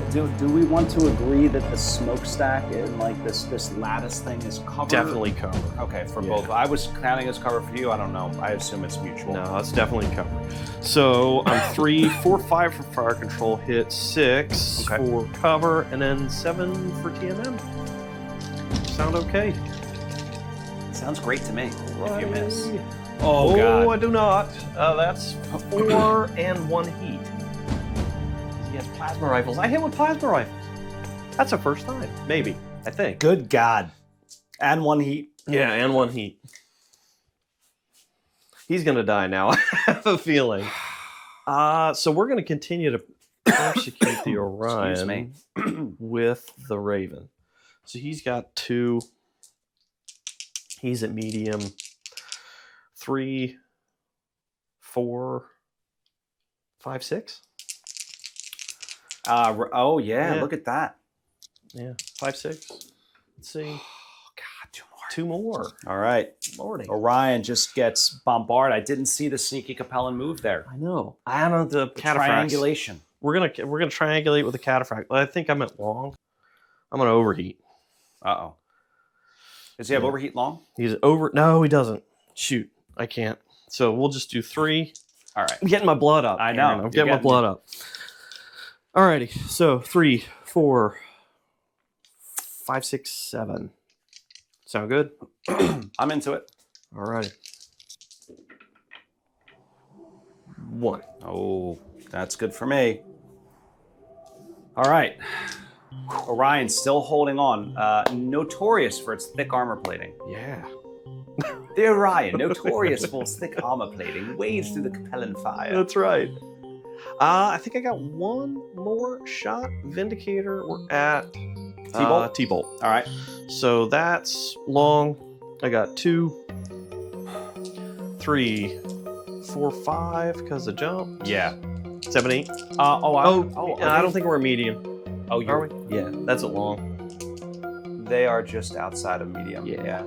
want to agree that the smokestack and like this lattice thing is covered?
Definitely covered.
Okay, for
Yeah.
both. I was counting as cover for you. I don't know. I assume it's mutual.
No, it's definitely covered. So I'm 3, 4, 5 for fire control, hit 6
Okay.
for cover, and then 7 for TMM. Sound okay?
Sounds great to me. If you miss.
Alrighty.
Oh, God.
I do not. That's 4 and 1 heat. He has plasma rifles. I hit with plasma rifles. That's the first time. Maybe. I think.
Good God. And 1 heat.
Yeah, and 1 heat. He's going to die now. I have a feeling. So we're going to continue to persecute the Orion with the Raven. So he's got 2. He's at medium. 3, 4, 5, 6.
Oh, yeah.
Yeah.
Look at that.
Yeah, 5, 6. Let's see.
Oh, God. 2 more.
2 more.
All right.
Lordy.
Orion just gets bombarded. I didn't see the sneaky Capellan move there.
I know. I don't know the cataphracts.
Triangulation.
We're gonna triangulate with the cataphract. I think I'm at long. I'm gonna overheat.
Uh-oh. Does he have
Yeah.
overheat long?
He's over. No, he doesn't. Shoot, I can't. So we'll just do 3.
All right.
I'm getting my blood up.
I know.
Aaron. I'm
You're
getting my
getting
blood up. Alrighty. So 3, 4, 5, 6, 7. Sound good?
I'm into it.
Alrighty. 1.
Oh, that's good for me. All right. Orion's still holding on. Notorious for its thick armor plating.
Yeah.
The Orion, notorious for its thick armor plating, wades through the Capellan fire.
That's right. I think I got 1 more shot. Vindicator. We're at
T-bolt?
T-bolt.
All right.
So that's long. I got 2, 3, 4, 5 because of jump.
Yeah.
7, 8.
I
I don't think we're medium.
Oh,
Are we? Yeah, that's a long.
They are just outside of medium.
Yeah.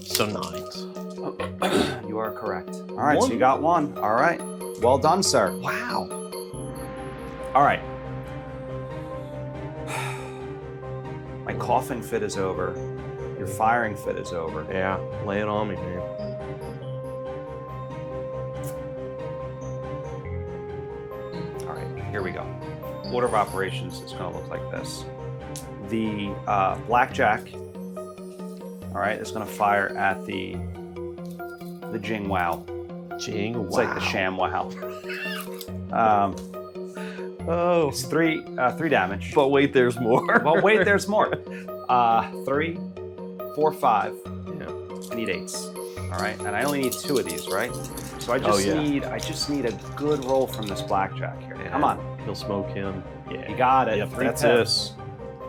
So 9s.
You are correct. All right, so
1.
you got 1. All right. Well done, sir.
Wow.
All right. My coughing fit is over. Your firing fit is over.
Yeah, lay it on me, man.
here we go. Order of operations is going to look like this. The blackjack, all right, is going to fire at the Jing Wow.
Jing Wow.
It's like the Sham Wow.
Oh,
it's 3 damage.
but wait, there's more.
Well, wait, there's more. 3, 4, 5.
Yeah.
I need 8s. All right, and I only need 2 of these, right? So I just need a good roll from this blackjack here.
Yeah.
Come on,
He'll smoke him.
you got it.
Yep,
3
that's
pips.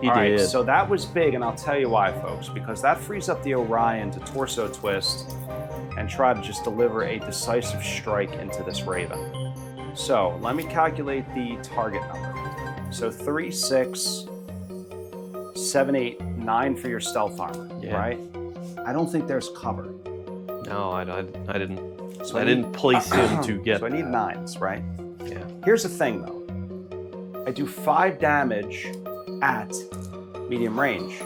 He
All right,
did.
so that was big, and I'll tell you why, folks. Because that frees up the Orion to torso twist and try to just deliver a decisive strike into this Raven. So let me calculate the target number. So 3, 6, 7, 8, 9 for your stealth armor,
Yeah.
right? I don't think there's cover.
No, I didn't.
So
I didn't place him to get.
So I need
that.
9s, right?
Yeah.
Here's the thing, though. I do 5 damage at medium range.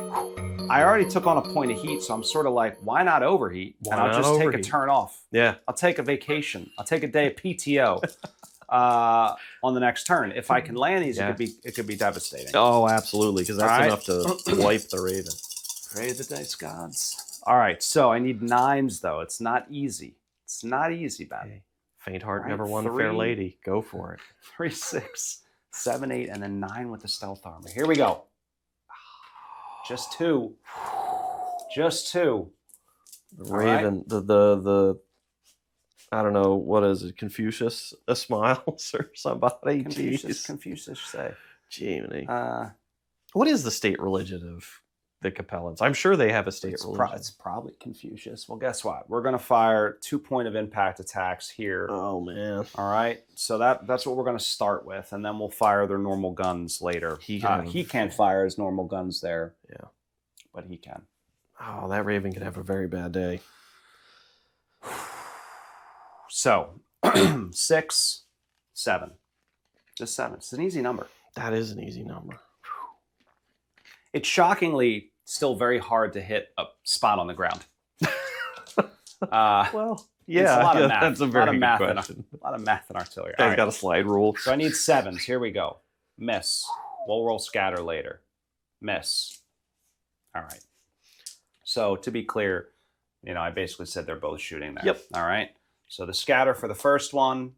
I already took on a point of heat, so I'm sort of like, why not overheat?
Why
and I'll
not
just take a
overheat?
turn off.
Yeah.
I'll take a vacation. I'll take a day of PTO on the next turn. If I can land these,
Yeah.
it could be devastating.
Oh, absolutely, because that's
All right.
enough to wipe the Raven.
Pray the dice gods. All right, so I need 9s, though. It's not easy. It's not easy, Ben.
Hey, faint heart
Right,
never won a fair
3.
lady. Go for it.
3, 6, 7, 8, and then 9 with the stealth armor. Here we go. Just 2. Just 2.
The
All right.
Raven, the I don't know, what is it, Confucius smiles or somebody? Jeez.
Confucius say.
Jiminy.
Uh,
What is the state religion of the Capellans? I'm sure they have a state religion.
it's probably Confucius. Well, guess what? We're going to fire 2 point of impact attacks here.
Oh, man.
All right. So that's what we're going to start with, and then we'll fire their normal guns later.
He
can't fire his normal guns there.
Yeah.
But he can.
Oh, that Raven could have a very bad day.
So 6, 7. Just 7. It's an easy number.
That is an easy number.
It's shockingly still very hard to hit a spot on the ground.
Well,
it's a lot of math.
that's a
lot
very
of
good
math
question.
a lot of math in artillery.
Guy's
All right.
got a slide rule.
So I need 7s. Here we go. Miss. We'll roll scatter later. Miss. All right. So to be clear, I basically said they're both shooting there.
Yep.
All right. So the scatter for the first one.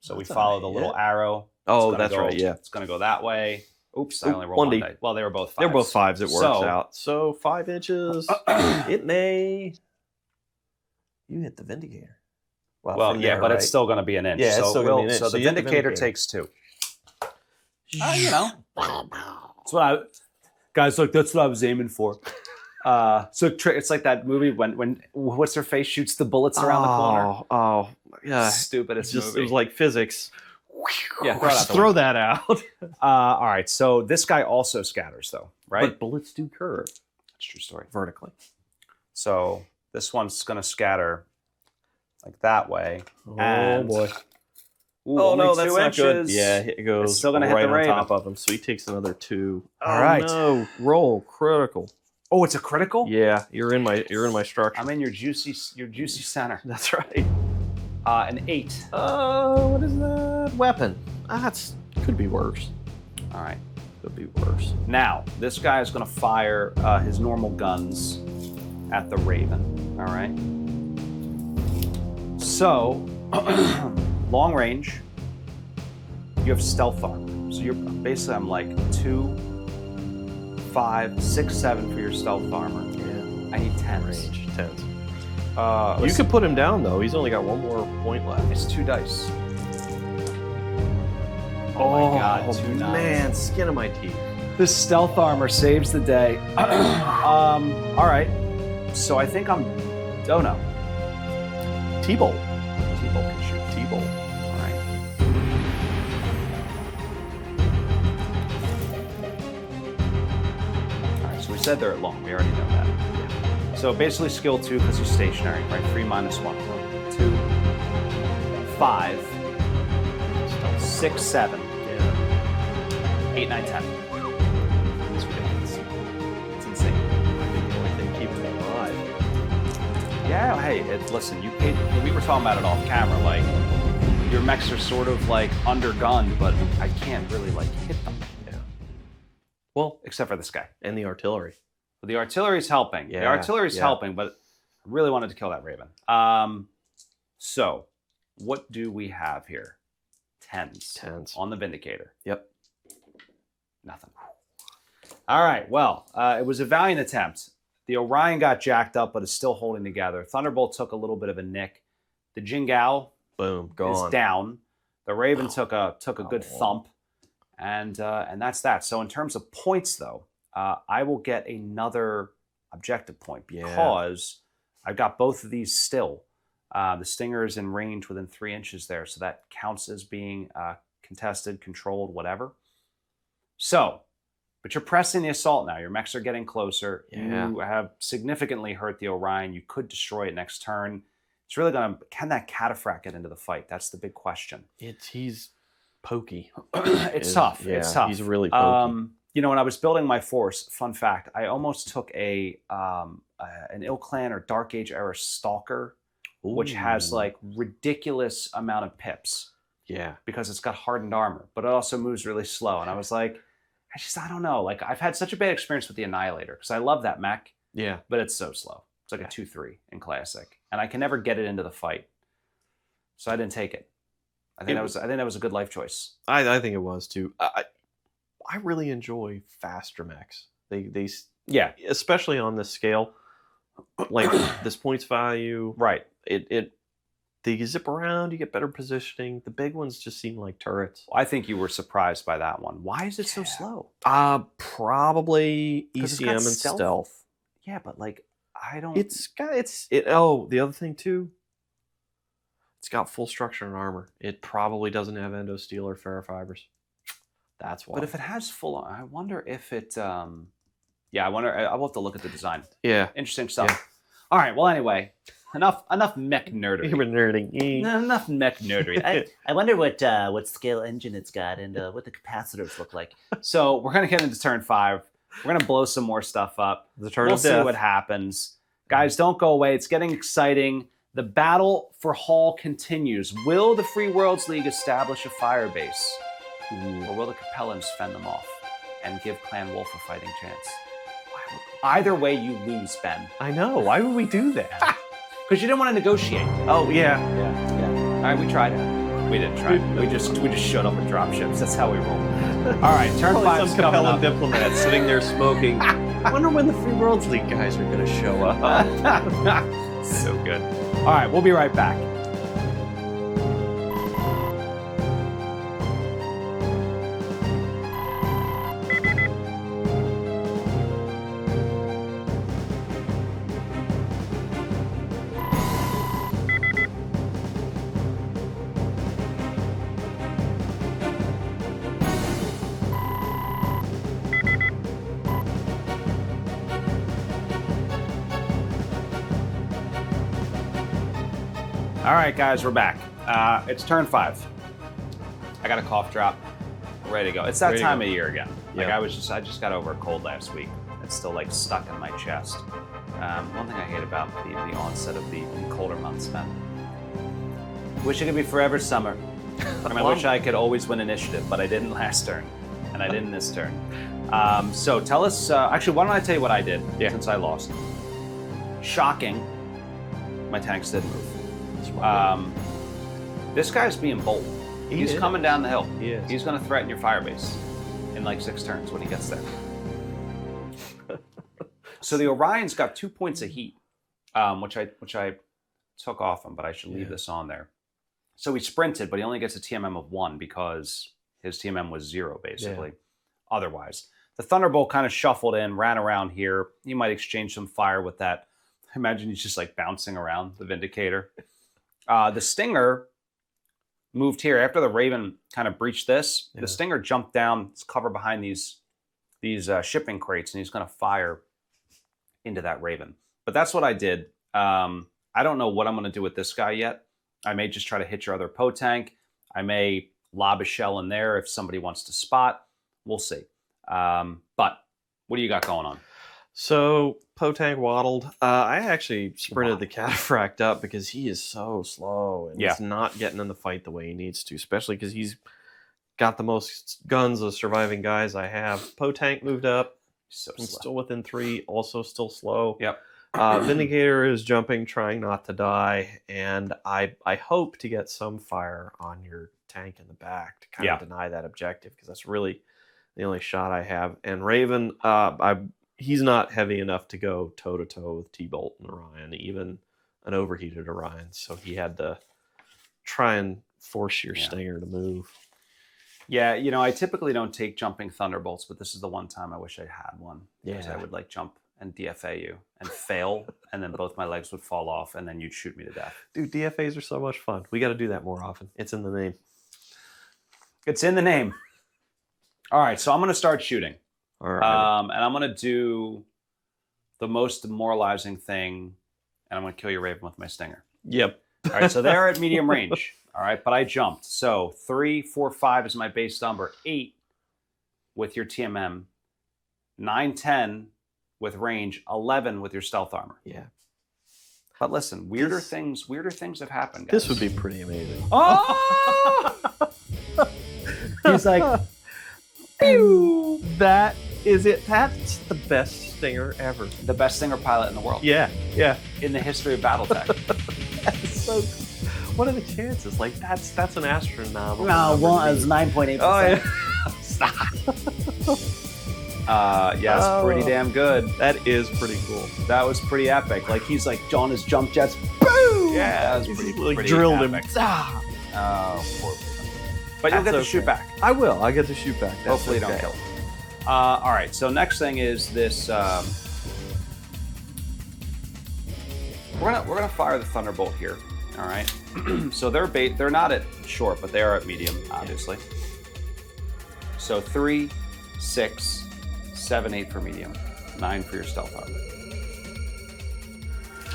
So
That's
we follow
a
the
hit.
little arrow.
Oh,
It's gonna
that's
go-
right, yeah.
It's going to go that way. Oops, I
Oop,
only rolled
1D.
one die. Well, they were both 5s.
They're both 5s. It works
So-
out. So 5 inches. It may. You hit the Vindicator.
Well,
from
yeah,
there,
but
right?
it's still going to be an inch.
Yeah, it's
so
still gonna be an inch.
So
So
the
you hit the
Vindicator
Vindicator.
takes 2. That's what guys, look, that's what I was aiming for. It's like that movie when what's her face shoots the bullets around the corner.
Oh, yeah.
Stupidest
Just,
movie.
it was like physics.
Yeah, throw it out the
throw that out.
all right, so this guy also scatters though, right?
But bullets do curve
That's a true story.
vertically.
So this one's going to scatter like that way.
Oh,
And-
boy.
Ooh,
Oh,
only
no, that's
2
not
inches.
good. Yeah, it goes
It's still gonna hit
right
the
on
Raven.
top of him. So he takes another 2.
All
Oh,
right.
no. Roll critical.
Oh, it's a critical?
Yeah, you're in my structure.
I'm in your juicy center.
That's right.
An 8.
What is that? Weapon. That's could be worse.
All right.
Could be worse.
Now, this guy is going to fire his normal guns at the Raven. All right. So, long range, you have stealth armor. So you're basically, I'm like 2, 5, 6, 7 for your stealth armor.
Yeah.
I need 10s.
Range 10s. You
Listen,
could put him down though. He's only got 1 more point left.
It's 2 dice. Oh my God, 2 nines.
Man, skin of my teeth.
This stealth armor saves the day. All right. So I think I'm. Oh no.
T-bolt.
T-bolt can shoot.
T-bolt.
All right. All right. So we said they're at long. We already know that. So basically, skill 2 because he's stationary, right? 3 minus 1. 2, 5, 6, 7,
Yeah.
8, 9, 10. It's ridiculous. It's insane.
The only thing keeping him alive.
Yeah, hey, listen, you paid, we were talking about it off camera, like, your mechs are sort of like undergunned, but I can't really like hit them.
Yeah. Well,
Except for this guy.
and the artillery.
But the artillery's helping.
Yeah,
The artillery's
yeah.
helping, but I really wanted to kill that Raven. So what do we have here? Tens. On the Vindicator.
Yep.
Nothing. All right. Well, it was a valiant attempt. The Orion got jacked up, but is still holding together. Thunderbolt took a little bit of a nick. The Jingao
Boom.
is down. The Raven took a good thump, and that's that. So in terms of points, though, I will get another objective point because I've got both of these still. The Stinger is in range within 3 inches there, so that counts as being contested, controlled, whatever. So, but you're pressing the assault now. Your mechs are getting closer.
Yeah.
You have significantly hurt the Orion. You could destroy it next turn. It's really going to... Can that Cataphract get into the fight? That's the big question.
He's pokey.
It's tough.
Yeah,
it's tough.
He's really pokey.
You know, when I was building my force, fun fact, I almost took an ilClan or Dark Age era Stalker, which has like ridiculous amount of pips.
Yeah.
Because it's got hardened armor, but it also moves really slow. And I was like, I don't know. Like, I've had such a bad experience with the Annihilator because I love that mech.
Yeah.
But it's so slow. It's like a 2-3 in Classic. And I can never get it into the fight. So I didn't take it. I think that was a good life choice.
I think it was too. I really enjoy faster mechs. They
Yeah.
Especially on this scale. Like this points value.
Right.
They zip around, you get better positioning. The big ones just seem like turrets.
I think you were surprised by that one. Why is it so slow?
Probably ECM and stealth.
Yeah, but like I don't.
The other thing too. It's got full structure and armor. It probably doesn't have endo steel or ferrofibers. That's why.
But if it has full, I wonder if it. Yeah, I wonder. I will have to look at the design.
Yeah,
interesting stuff.
Yeah.
All right. Well, anyway, enough mech nerdery.
You were nerding.
Enough mech nerdery. I wonder what scale engine it's got and what the capacitors look like. So we're gonna get into turn 5. We're gonna blow some more stuff up. We'll see what happens. Guys, don't go away. It's getting exciting. The battle for Hall continues. Will the Free Worlds League establish a firebase? Or will the Capellans fend them off and give Clan Wolf a fighting chance? Either way, you lose, Ben.
I know. Why would we do that?
Because you didn't want to negotiate.
Oh, yeah.
All right, we tried. We didn't try. We just showed up with dropships. That's how we roll. All right, turn 5
some Capellan diplomat sitting there smoking. I wonder when the Free Worlds League guys are going to show up.
So good. All right, we'll be right back. All right, guys, we're back. It's turn 5. I got a cough drop. We're ready to go. It's that time of year again. Like I just got over a cold last week. It's still like stuck in my chest. One thing I hate about the onset of the colder months, man. Wish it could be forever summer. And I wish I could always win initiative, but I didn't last turn, and I didn't this turn. So tell us. Actually, why don't I tell you what I did since I lost? Shocking. My tanks didn't move. This guy's being bold. He's coming down the hill.
He is.
He's going to threaten your firebase in like 6 turns when he gets there. So the Orion's got 2 points of heat, which I took off him, but I should leave this on there. So he sprinted, but he only gets a TMM of 1 because his TMM was 0 basically. Otherwise, the Thunderbolt kind of shuffled in, ran around here. You might exchange some fire with that. I imagine he's just like bouncing around the Vindicator. The Stinger moved here after the Raven kind of breached this. The Stinger jumped down, it's covered behind these shipping crates, and he's going to fire into that Raven. But that's what I did. I don't know what I'm going to do with this guy yet. I may just try to hit your other Potank. I may lob a shell in there if somebody wants to spot. We'll see. But what do you got going on?
So Potang waddled. I actually sprinted
Waddle.
the Cataphract up because he is so slow and
Yeah.
he's not getting in the fight the way he needs to, especially because he's got the most guns of surviving guys I have. Potang moved up.
So
He's
slow.
still within 3, also still slow.
Yep.
Vindicator is jumping, trying not to die, and I hope to get some fire on your tank in the back to kind of deny that objective, because that's really the only shot I have. And Raven, he's not heavy enough to go toe-to-toe with T-Bolt and Orion, even an overheated Orion, so he had to try and force your Stinger to move.
Yeah, you know, I typically don't take jumping Thunderbolts, but this is the one time I wish I had one. Because I would like jump and DFA you and fail, and then both my legs would fall off, and then you'd shoot me to death.
Dude, DFAs are so much fun. We got to do that more often. It's in the name.
It's in the name. All right, so I'm going to start shooting.
All right.
And I'm going to do the most demoralizing thing, and I'm going to kill your Raven with my Stinger.
Yep.
All right, so they're at medium range. All right, but I jumped. So 3, 4, 5 is my base number. 8 with your TMM. 9, 10 with range. 11 with your stealth armor.
Yeah.
But listen, weirder things have happened, guys.
This would be pretty amazing.
Oh! He's like,
pew! That is it. That's the best Stinger ever.
the best Stinger pilot in the world.
Yeah.
In the history of BattleTech.
That's so. What are the chances? Like that's an astronomical.
No, one is 9.8%.
Oh yeah.
Stop. Yes, pretty damn good.
That is pretty cool.
That was pretty epic. Like he's like on his jump jets.
Boom!
Yeah, that was
He's
pretty,
like
pretty
drilled
epic.
him. Ah.
Oh, poor Raven. But you'll get to shoot back.
I will. I get to shoot back. That's
Hopefully, you don't
okay.
kill him. All right. So next thing is this. We're gonna fire the Thunderbolt here. All right. So they're not at short, but they are at medium, obviously. So 3, 6, 7, 8 for medium, 9 for your stealth armor.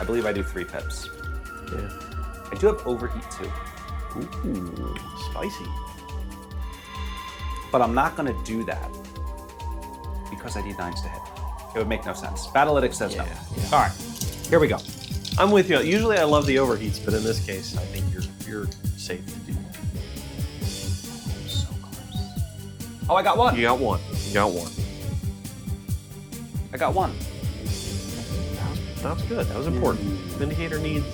I believe I do 3 pips.
Yeah.
I do have overheat too,
Ooh, spicy.
but I'm not gonna do that because I need 9s to hit. It would make no sense. Battlelytics says no.
Yeah.
All right, here we go.
I'm with you. Usually I love the overheats, but in this case, I think you're safe to do that.
So close. Oh, I got one.
You got one. You got one.
I got one.
That was good. That was important. Vindicator needs.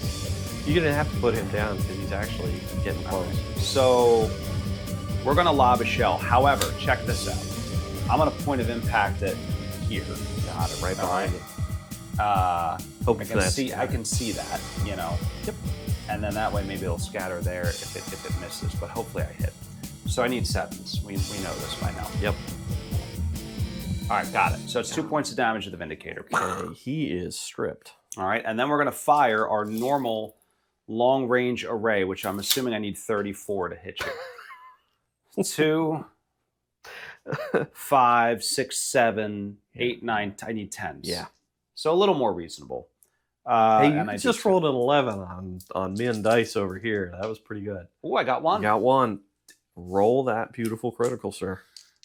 You're gonna have to put him down because he's actually getting close.
So we're gonna lob a shell. However, check this out. I'm gonna point of impact it here.
Got it right
All
behind
right.
you. Hope
I
for
can
that
see. I
scatter.
can see that. You know.
Yep.
And then that way, maybe it'll scatter there if it misses. But hopefully, I hit. So I need 7s. We know this by now.
Yep.
All right, got it. So it's 2 points of damage to the Vindicator.
Okay, he is stripped.
All right, and then we're gonna fire our normal long range array, which I'm assuming I need 34 to hit you. 2, 5, 6, 7, 8, 9. I need 10s.
Yeah.
So a little more reasonable.
Hey, you
and I
just rolled an 11 on min dice over here. That was pretty good.
Oh, I got one.
You got one. Roll that beautiful critical, sir.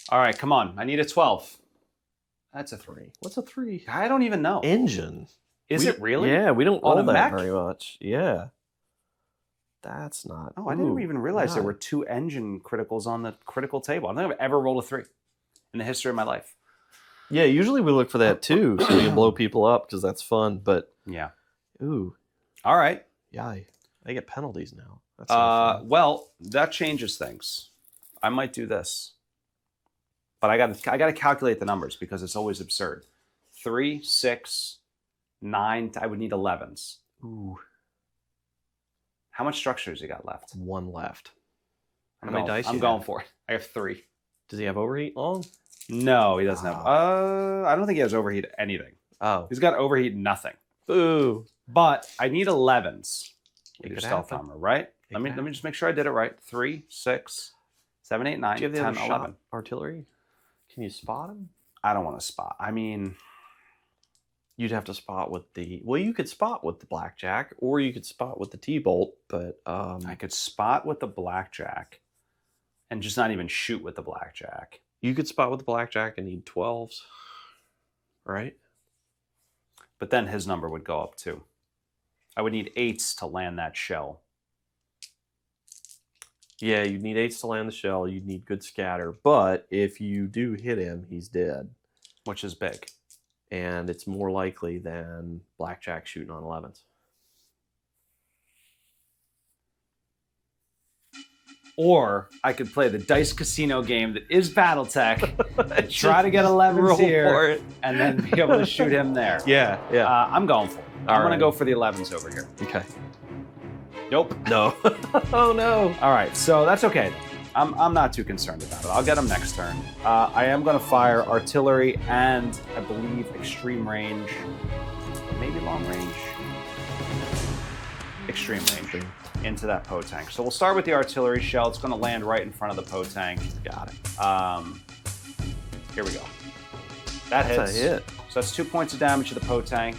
All right, come on. I need a 12. That's a 3.
What's a 3?
I don't even know.
Engine.
Is it really?
Yeah, we don't
On
roll
a
that
mech?
very much. Yeah. That's not.
Oh, I didn't even realize there
yeah.
were 2 engine criticals on the critical table. I don't think I've ever rolled a 3 in the history of my life.
Yeah, usually we look for that too, so you blow people up because that's fun. But
Yeah.
ooh,
All right.
yeah, I get penalties now. That's not fun.
Well, that changes things. I might do this, but I got to calculate the numbers because it's always absurd. 3, 6, 9. I would need 11s.
Ooh,
How much structures you got left?
one left.
I'm
How many
going,
dice
I'm
you
going
have?
for it. I have 3.
Does he have overheat long?
No, he doesn't have.
Ah.
I don't think he has overheat anything.
Oh,
He's got overheat nothing.
ooh.
But I need 11s with
It
your
could
stealth
happen.
armor, right?
It
Let me
could
just make sure I did it right. 3, 6, 7, 8, 9,
Do you have the
10,
other
11.
shot artillery? Can you spot him?
I don't want to spot. I mean,
You'd have to spot with the. Well, you could spot with the blackjack, or you could spot with the T-bolt. But
I could spot with the blackjack and just not even shoot with the blackjack.
you could spot with the blackjack and need 12s, right?
But then his number would go up too. I would need 8s to land that shell.
Yeah, you'd need 8s to land the shell. You'd need good scatter. But if you do hit him, he's dead.
Which is big.
And it's more likely than blackjack shooting on 11s.
Or I could play the dice casino game that is BattleTech and try to get 11s here and then be able to shoot him there.
Yeah, yeah.
I'm going for it. I'm going to go for the 11s over here.
Okay.
Nope.
No. Oh, no.
All right, so that's okay. I'm not too concerned about it. I'll get him next turn. I am going to fire artillery and, I believe, extreme range. Maybe long range. Extreme range into that Poe tank. So we'll start with the artillery shell. It's going to land right in front of the Poe tank.
Got it.
Here we go. That hits.
That's a hit.
So that's 2 points of damage to the Poe tank.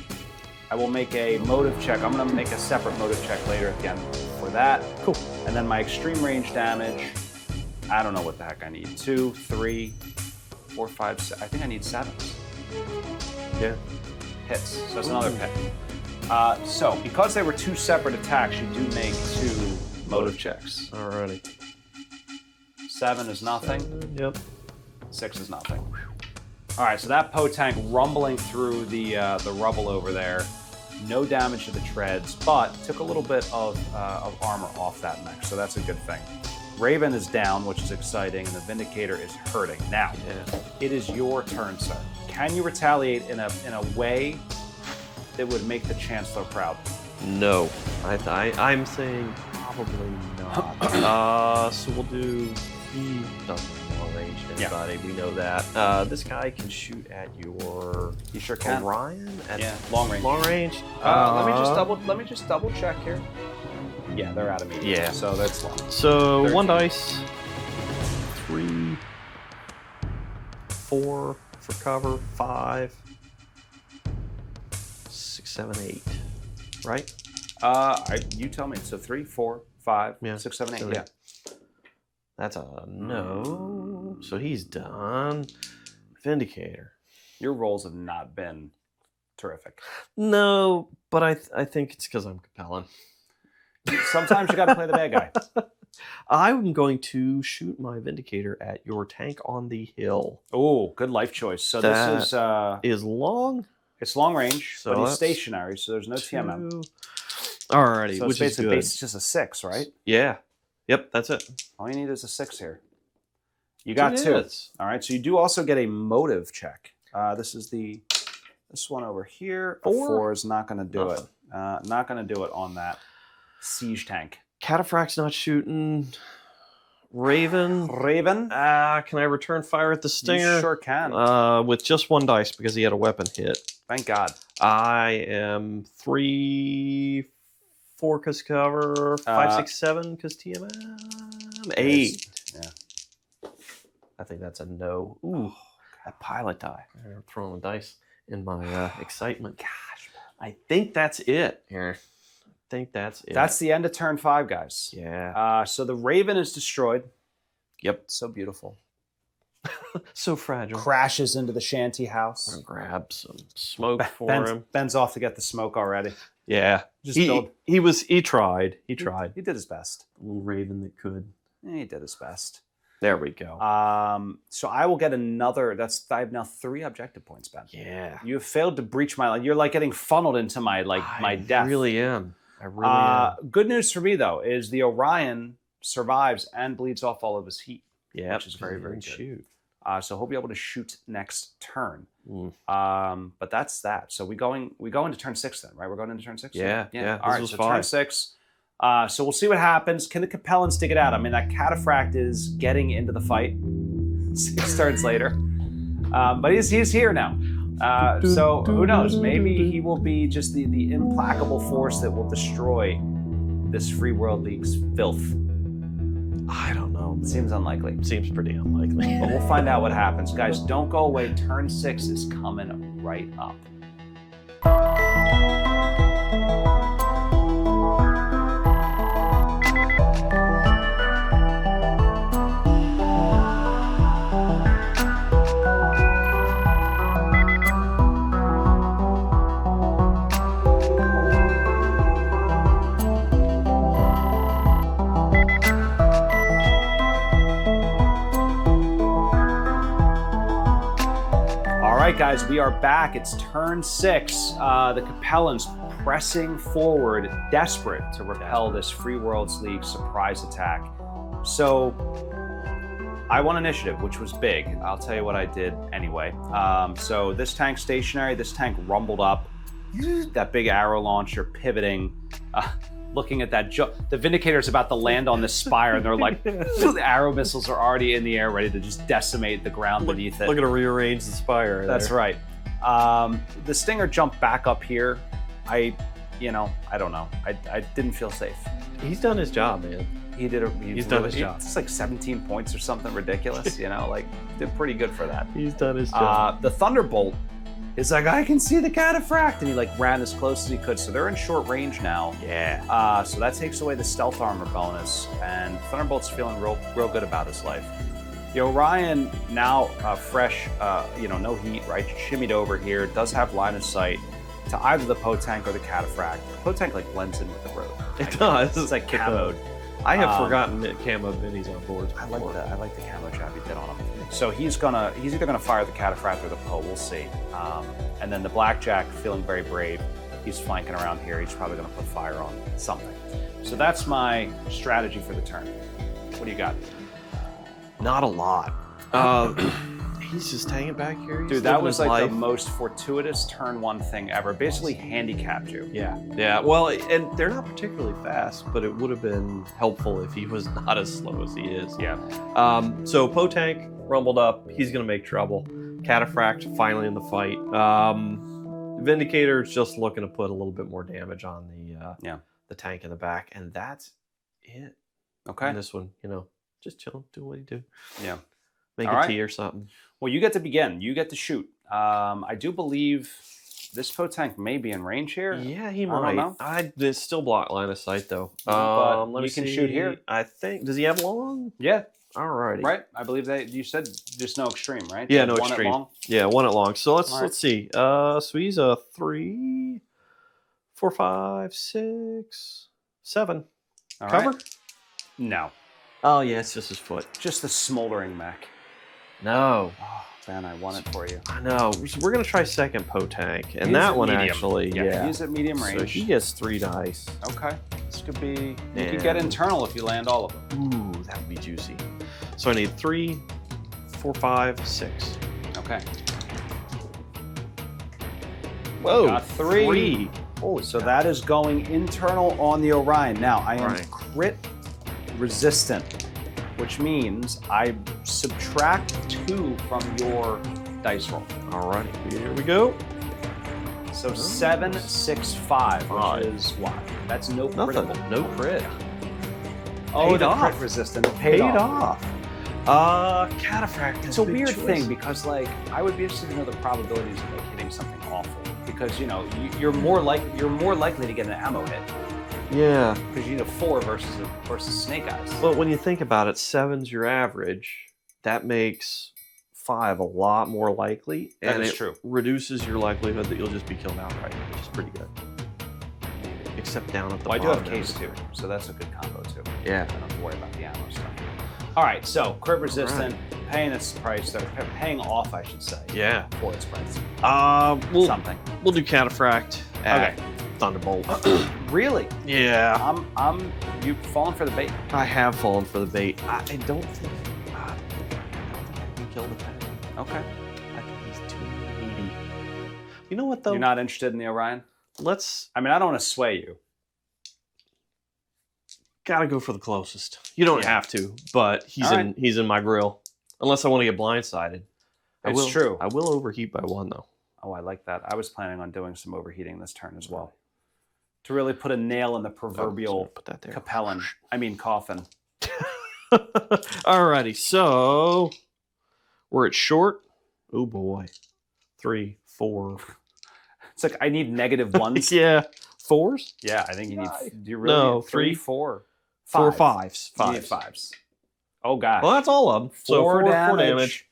I will make a motive check. I'm going to make a separate motive check later at the end for that.
Cool.
And then my extreme range damage, I don't know what the heck I need. 2, 3, 4, 5, 6. I think I need 7s.
Yeah.
Hits. So that's another hit. So because they were 2 separate attacks, you do make 2 motive checks.
Alrighty.
7 is nothing.
Yep.
6 is nothing. All right, so that Poe tank rumbling through the rubble over there. No damage to the treads, but took a little bit of armor off that mech, so that's a good thing. Raven is down, which is exciting, and the Vindicator is hurting. Now, It is your turn, sir. Can you retaliate in a way that would make the Chancellor proud?
No. I'm saying probably not. So we'll do... He doesn't have long range to anybody. We know that. This guy can shoot at your...
You sure can.
Orion? At
long range.
Long range?
Let me just double check here. Yeah, they're out of medium.
Yeah.
So that's long.
So
13.
1 dice, 3, 4 for cover, 5, 6, 7, 8. Right?
You tell me. So 3, 4, 5, 6, 7, 8. Yeah.
That's a no. So he's done. Vindicator.
Your rolls have not been terrific.
No, but I think it's because I'm Capellan.
Sometimes you got to play the bad guy.
I'm going to shoot my Vindicator at your tank on the hill.
Oh, good life choice. So this
is long.
It's long range,
So
but he's
that's
stationary, so there's no TMM.
Alrighty,
So
which
it's
is good.
it's just a 6, right?
Yeah. Yep, that's it.
All you need is a 6 here. You got 2.
hits.
All right, so you do also get a motive check. This is this one over here.
4?
A 4 is not going to do it. Not going to do it on that siege tank.
Cataphract's not shooting. Raven.
Raven?
Can I return fire at the Stinger?
You sure can.
With just 1 dice because he had a weapon hit.
Thank God.
I am 3, 4 because cover, 5, 6, 7 because TMM, 8.
Yeah.
I think that's a no. Ooh, a pilot die. I'm throwing dice in my excitement. Gosh, I think that's it here. I think that's it.
That's the end of turn 5, guys.
Yeah.
So the Raven is destroyed.
Yep.
So beautiful.
So fragile.
Crashes into the shanty house.
I'm gonna grab some smoke for him.
Ben's off to get the smoke already.
Yeah.
Just
He tried. He tried.
He did his best.
A little Raven that could.
He did his best.
There we go.
So I will get another. I have now 3 objective points, Ben.
Yeah.
You have failed to breach my line. You're like getting funneled into my death.
I really am. I really am.
Good news for me though is the Orion survives and bleeds off all of his heat.
Yeah,
which is very, very good.
Shoot.
So he'll be able to shoot next turn.
Mm.
But that's that. So we go into turn 6 then, right? We're going into turn 6.
Yeah.
All right. So turn 6. So we'll see what happens. Can the Capellans stick it out? I mean, that Cataphract is getting into the fight 6 turns later. But he's here now. So who knows? Maybe he will be just the implacable force that will destroy this Free World League's filth.
I don't know. Man.
Seems unlikely.
Seems pretty unlikely.
But we'll find out what happens. Guys, don't go away. Turn 6 is coming right up. right, guys, we are back. It's turn 6. The Capellans pressing forward, desperate to repel this Free Worlds League surprise attack. So I won initiative, which was big. I'll tell you what I did anyway. So this tank stationary, this tank rumbled up. That big arrow launcher pivoting, looking at that. The Vindicator's about to land on the spire, and they're like, the arrow missiles are already in the air, ready to just decimate the ground beneath it.
Look at to rearrange the spire.
That's right. The Stinger jumped back up here. I don't know. I didn't feel safe.
He's done his job, man.
He's
done his job.
It's like 17 points or something ridiculous, like did pretty good for that.
He's done his job.
The Thunderbolt is like, I can see the cataphract, and he like ran as close as he could. So they're in short range now.
Yeah.
So that takes away the stealth armor bonus, and Thunderbolt's feeling real good about his life. The Orion now fresh, no heat, right? Shimmied over here, does have line of sight to either the Potank or the cataphract. The Potank like blends in with the road.
It does.
It's like camoed.
I have forgotten that camo minis on board.
I like the camo job he did on him. So he's either gonna fire the cataphract or the Poe. We'll see. And then the Blackjack, feeling very brave, he's flanking around here. He's probably gonna put fire on something. So that's my strategy for the turn. What do you got?
Not a lot. He's just hanging back here. He's
Dude, that was like
life.
the most fortuitous turn 1 thing ever. Basically handicapped you.
Yeah. Well, and they're not particularly fast, but it would have been helpful if he was not as slow as he is.
Yeah.
So Potank rumbled up. He's going to make trouble. Cataphract finally in the fight. Vindicator's just looking to put a little bit more damage on the tank in the back, and that's it.
Okay.
And this one, just chilling, do what you do.
Yeah.
Make
All
a
right.
tea or something.
Well, you get to begin. You get to shoot. I do believe this Potank may be in range here.
Yeah, he
I don't
might.
know.
It's still block line of sight though.
But
Let me
you can
see.
shoot here.
I think. Does he have long?
Yeah.
Alrighty.
Right. I believe that you said just no extreme, right?
Yeah, no
One at
extreme.
long?
Yeah, one at long. So
All right.
let's see. So he's a 3, 4, 5, 6, 7.
All
Cover?
right. No.
Oh yeah, it's just his foot.
Just the smoldering mech.
No.
Oh, Ben, I won it for you.
I know. We're gonna try second Potank, and
He's
that
at
one
medium.
actually, yeah.
He's at medium
So
range.
he gets 3 dice.
Okay. This could be. You
And-
could get internal if you land all of them.
Ooh, that would be juicy. So I need 3, 4, 5, 6.
Okay.
Whoa,
Got 3.
Holy
So
cow.
that is going internal on the Orion. Now I am
Right.
crit resistant, which means I subtract 2 from your dice roll.
Alrighty, here we go.
So 7, 6, 5,
Five.
which is what? That's no
Nothing.
critical.
No crit.
Oh,
Paid
the
off.
crit resistant. Paid off.
Cataphract.
It's a weird thing because, like, I would be interested to know the probabilities of like hitting something awful because you're more likely to get an ammo hit
Yeah.
because you need a 4 versus Snake Eyes.
But when you think about it, 7's your average. That makes 5 a lot more likely,
That
and
is
it
true.
reduces your likelihood that you'll just be killed outright, which is pretty good. Except down at the
Well, I do have
bottom.
case too, so that's a good combo too.
Yeah.
I don't have to worry about the ammo stuff. All right, so crit resistant, paying its price, or paying off, I should say.
Yeah.
For its price.
We'll do Cataphract at
Okay.
Thunderbolt.
Really?
Yeah.
You falling for the bait?
I have fallen for the bait. I don't think we killed the tank.
Okay.
I think he's too needy. You know what though?
You're not interested in the Orion?
Let's
I mean, I don't want to sway you.
gotta go for the closest. You don't
Yeah.
have to, but he's
All
he's in my grill. Unless I want to get blindsided.
It's true.
I will overheat by 1 though.
Oh, I like that. I was planning on doing some overheating this turn as well. To really put a nail in the proverbial
put that there.
Capellan. I mean, coffin.
Alrighty, so we're at short. Oh boy. 3, 4.
It's like I need negative ones.
Yeah. 4s?
Yeah, I think you need. Do you really
No,
need 3,
3,
4,
4
5?
5s.
You need 5s. Oh gosh.
Well, that's all of them. So 4 damage.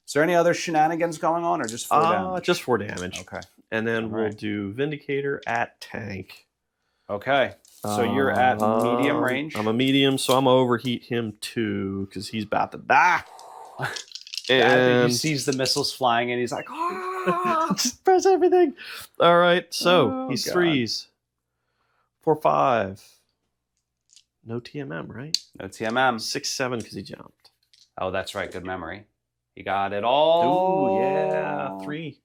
Is there any other shenanigans going on, or just 4 damage?
Just 4 damage.
Okay.
And then
All
we'll
right.
do Vindicator at tank.
Okay. So you're at medium range.
I'm a medium, so I'm gonna overheat him too because he's about to die.
And he
And
sees the missiles flying, and he's like, "Ah!"
Just press everything. All right, so
Oh,
he's
God.
3s. 4, 5. No TMM, right?
No TMM.
6, 7 because he jumped.
Oh, that's right. Good memory. He got it all.
Ooh, yeah, 3.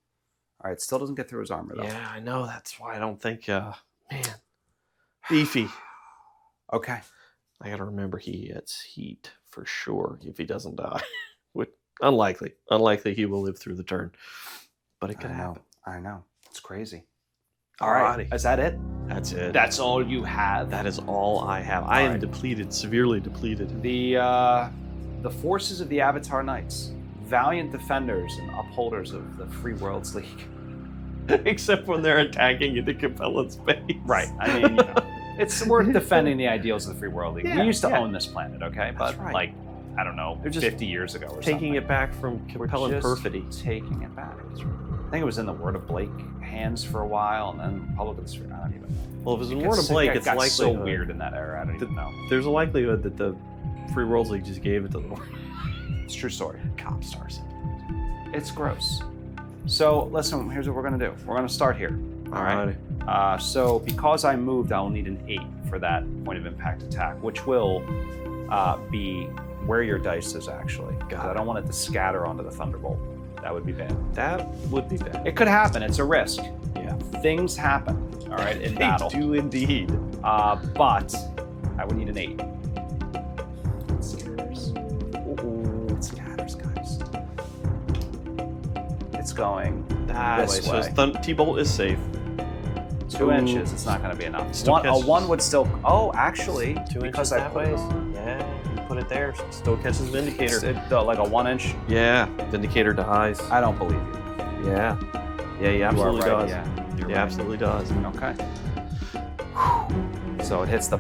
All right, still doesn't get through his armor, though.
Yeah, I know. That's why I don't think, man, beefy.
Okay.
I got to remember he gets heat for sure if he doesn't die. Unlikely. Unlikely he will live through the turn. But it could happen.
I know. It's crazy. All right. Is that it?
That's it.
That's all you have.
That is all I have. I am
right.
depleted, severely depleted.
The forces of the Avatar Knights, valiant defenders and upholders of the Free Worlds League.
Except when they're attacking into Capellan's base.
Right. I mean, it's worth defending the ideals of the Free World League.
Yeah,
we used to own this planet, okay?
That's
But
right.
like, I don't know,
They're just
50 years ago or
taking
something.
it back from
We're
Capellan
just
perfidy.
Taking it back. I think it was in the Word of Blake hands for a while, and then Republic of the Sphere. I don't even know.
Well, if it's in Word of Blake, it's
got
likely
so weird in that era. I don't even know.
There's a likelihood that the Free Worlds League just gave it to the
It's a true story.
cop stars.
It's gross. So listen, here's what we're gonna do. We're gonna start here. All right. So because I moved, I will need an 8 for that point of impact attack, which will be where your dice is actually. Because I don't want it to scatter onto the Thunderbolt. That would be bad.
That would be bad.
It could happen. It's a risk.
Yeah.
Things happen. All right, in battle.
They do indeed.
But I would need an 8. It scatters. It scatters, guys. It's going this way.
So T-Bolt is safe.
2 inches. It's not going to be enough.
Still
A
catches.
1 would still. Oh, actually,
2
because
inches
I
that
put
way. Yeah, you put it there. Still catches Vindicator.
like a 1 inch.
Yeah, Vindicator dies.
I don't believe you.
Yeah. Yeah, he
You are
absolutely
right,
does.
Yeah, you're
He
right.
absolutely does.
Okay. So it hits the.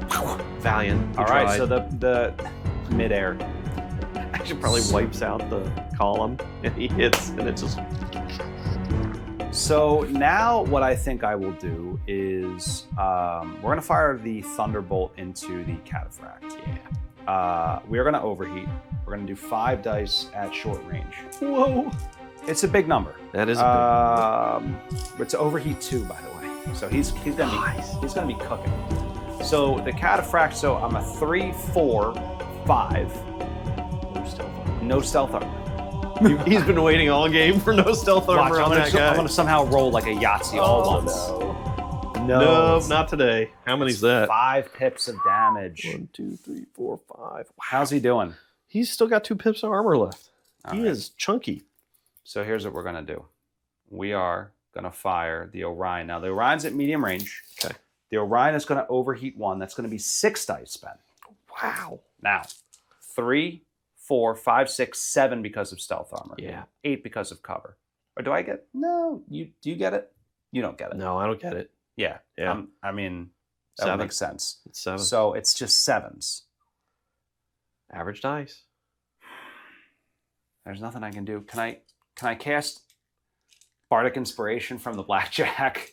Valiant.
All right. So the midair.
actually probably wipes out the column and he hits, and it just.
So now what I think I will do is we're going to fire the Thunderbolt into the Cataphract.
Yeah.
We are going to overheat. We're going to do 5 dice at short range.
Whoa.
It's a big number.
That is a
It's overheat 2, by the way. So he's gonna be cooking. So the Cataphract. So I'm a 3, 4, 5. No stealth armor.
He's been waiting all game for no stealth armor on that guy.
I'm gonna somehow roll like a Yahtzee all once.
No, not today. How many's that?
5 pips of damage.
1, 2, 3, 4, 5. Wow.
How's he doing?
He's still got 2 pips of armor left.
All
He
right.
is chunky.
So here's what we're gonna do. We are gonna fire the Orion. Now the Orion's at medium range.
Okay.
The Orion is gonna overheat 1. That's gonna be 6 dice spent.
Wow.
Now, 3, 4, 5, 6, 7 because of stealth armor.
Yeah.
8 because of cover. Or do I get? No. Do you get it? You don't get it.
No, I don't get it.
Yeah.
Yeah.
I mean, that
7.
makes sense.
It's 7.
So it's just 7s.
Average dice.
There's nothing I can do. Can I cast Bardic Inspiration from the Blackjack?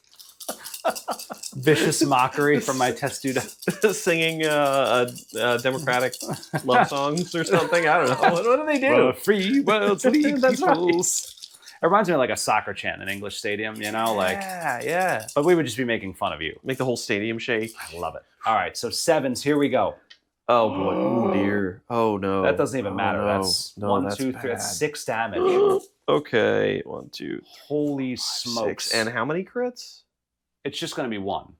Vicious Mockery from my Testudo.
Singing democratic love songs or something. I don't know. What do they do?
Free Worlds League
That's right.
peoples. It reminds me of like a soccer chant in an English stadium, you know? Like,
Yeah.
but we would just be making fun of you.
Make the whole stadium shake.
I love it. All right, so 7s, here we go.
Oh boy. Oh dear. Oh no.
That doesn't even matter.
No.
That's
No,
1,
that's
2, 3. That's
bad.
6 damage.
Okay. 1, 2,
Holy
5,
smokes.
6. And how many crits?
It's just going to be 1.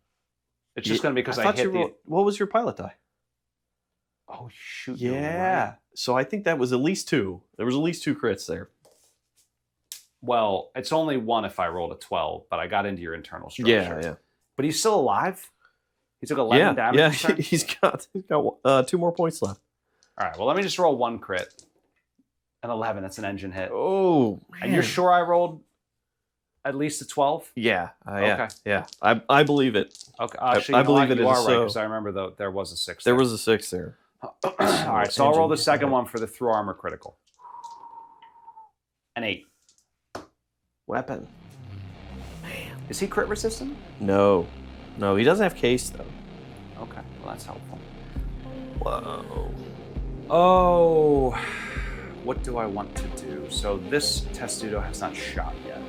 It's just going to be because I
thought
hit
you rolled- What was your pilot die?
Oh, shoot. you're
Yeah.
right.
So I think that was at least 2. There was at least 2 crits there.
Well, it's only 1 if I rolled a 12, but I got into your internal structure.
Yeah.
But he's still alive? He took 11 damage?
Yeah.
this turn?
He's got 2 more points left.
All right, well, let me just roll 1 crit. An 11, that's an engine hit.
Oh, man.
And you're sure I rolled at least a 12?
Yeah.
Okay.
Yeah. I believe it.
Okay,
I
actually, you know
believe
what?
it
You
is
are right,
so.
because I remember there was a 6
There was a 6 there.
All right, so I'll roll the
Engine
second
hit.
one for the through armor critical. An 8.
Weapon.
Is he crit resistant?
No, he doesn't have case though.
Okay, well, that's helpful.
Whoa.
Oh, what do I want to do? So this Testudo has not shot yet.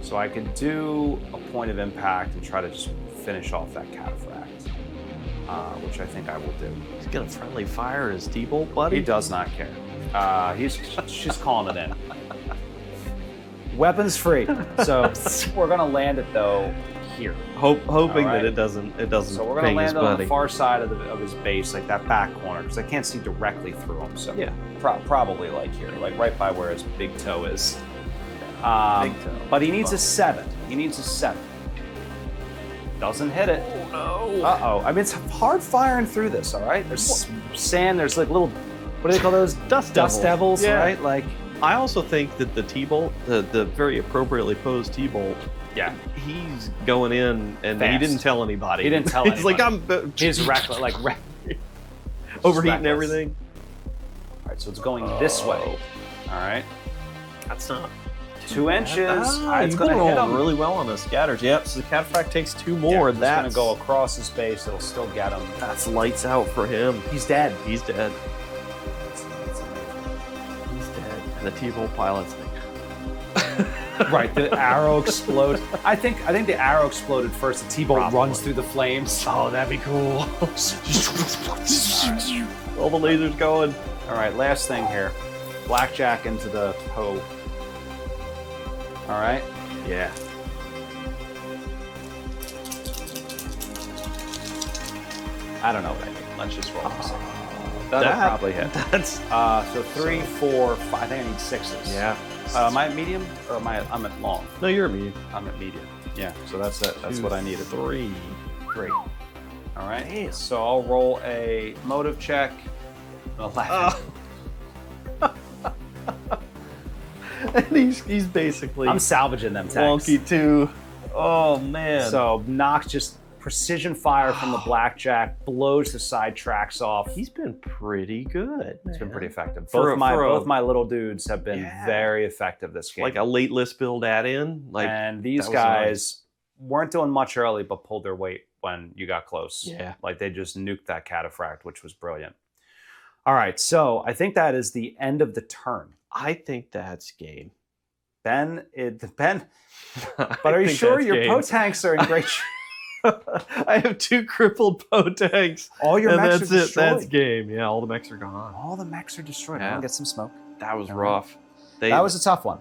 So I could do a point of impact and try to just finish off that cataphract, which I think I will do.
He's gonna friendly fire his T-bolt, buddy.
He does not care. She's calling it in. Weapons free. So we're gonna land it though here.
Hoping
All right.
that it doesn't.
So we're gonna
ping his
land it on
buddy.
the far side of his base, like that back corner, because I can't see directly through him. So
Yeah.
probably like here, like right by where his big toe is.
Big toe.
But he needs a 7. He needs a 7. Doesn't hit it.
Oh no!
Uh-oh. I mean, it's hard firing through this, all right? There's sand, there's like little, what do they call those?
Dust
devils,
Yeah.
right? Like,
I also think that the T-bolt, the very appropriately posed T-bolt,
yeah.
he's going in, and he
Fast.
didn't tell anybody.
He didn't tell
He's like,
anybody.
I'm
He's reckless, like,
overheating
reckless.
everything.
All right, so it's going this way. All right.
That's not
2 inches. It's
you've
going
been
to hit
rolling
him.
really well on the scatters. Yep, so the cataphract takes 2 more.
It's going to go across his base. It'll still get him.
That's lights out for him.
He's dead.
He's dead. He's dead. And the T-bolt pilot's like,
Right, the arrow explodes. I think the arrow exploded first. The T-bolt
Probably.
runs through the flames.
oh, that'd be cool. All the lasers going.
All right, last thing here. Blackjack into the hoe. All right.
Yeah.
I don't know what I need. Let's just roll this.
That'll
That'll probably hit.
That's
So 3, 4, 5. I think I need 6s.
yeah.
Am I at medium or I'm at long?
No, you're a medium.
I'm at medium. Yeah. So that's it. That's what I needed.
3.
3. All right.
Damn.
So I'll roll a motive check. 11.
And he's basically
I'm salvaging them tanks.
wonky too. Oh man.
So Nox just precision fire from the blackjack, blows the side tracks off.
he's been pretty good.
It's been pretty effective.
For
Both
a-
my little dudes have been
Yeah.
very effective this game.
Like a late list build add-in. Like
and these
that was
guys weren't doing much early, but pulled their weight when you got close.
Yeah.
Like they just nuked that cataphract, which was brilliant. All right, so I think that is the end of the turn.
I think that's game.
Ben, but
I
are you
think
sure
that's
your
game.
Poe tanks are in great shape?
I have 2 crippled Poe tanks.
All your
And
mechs
that's
are
it.
destroyed.
That's game. Yeah, all the mechs are gone.
All the mechs are destroyed.
Yeah.
I'm gonna get some smoke.
That was
Yeah.
rough.
That was a tough one.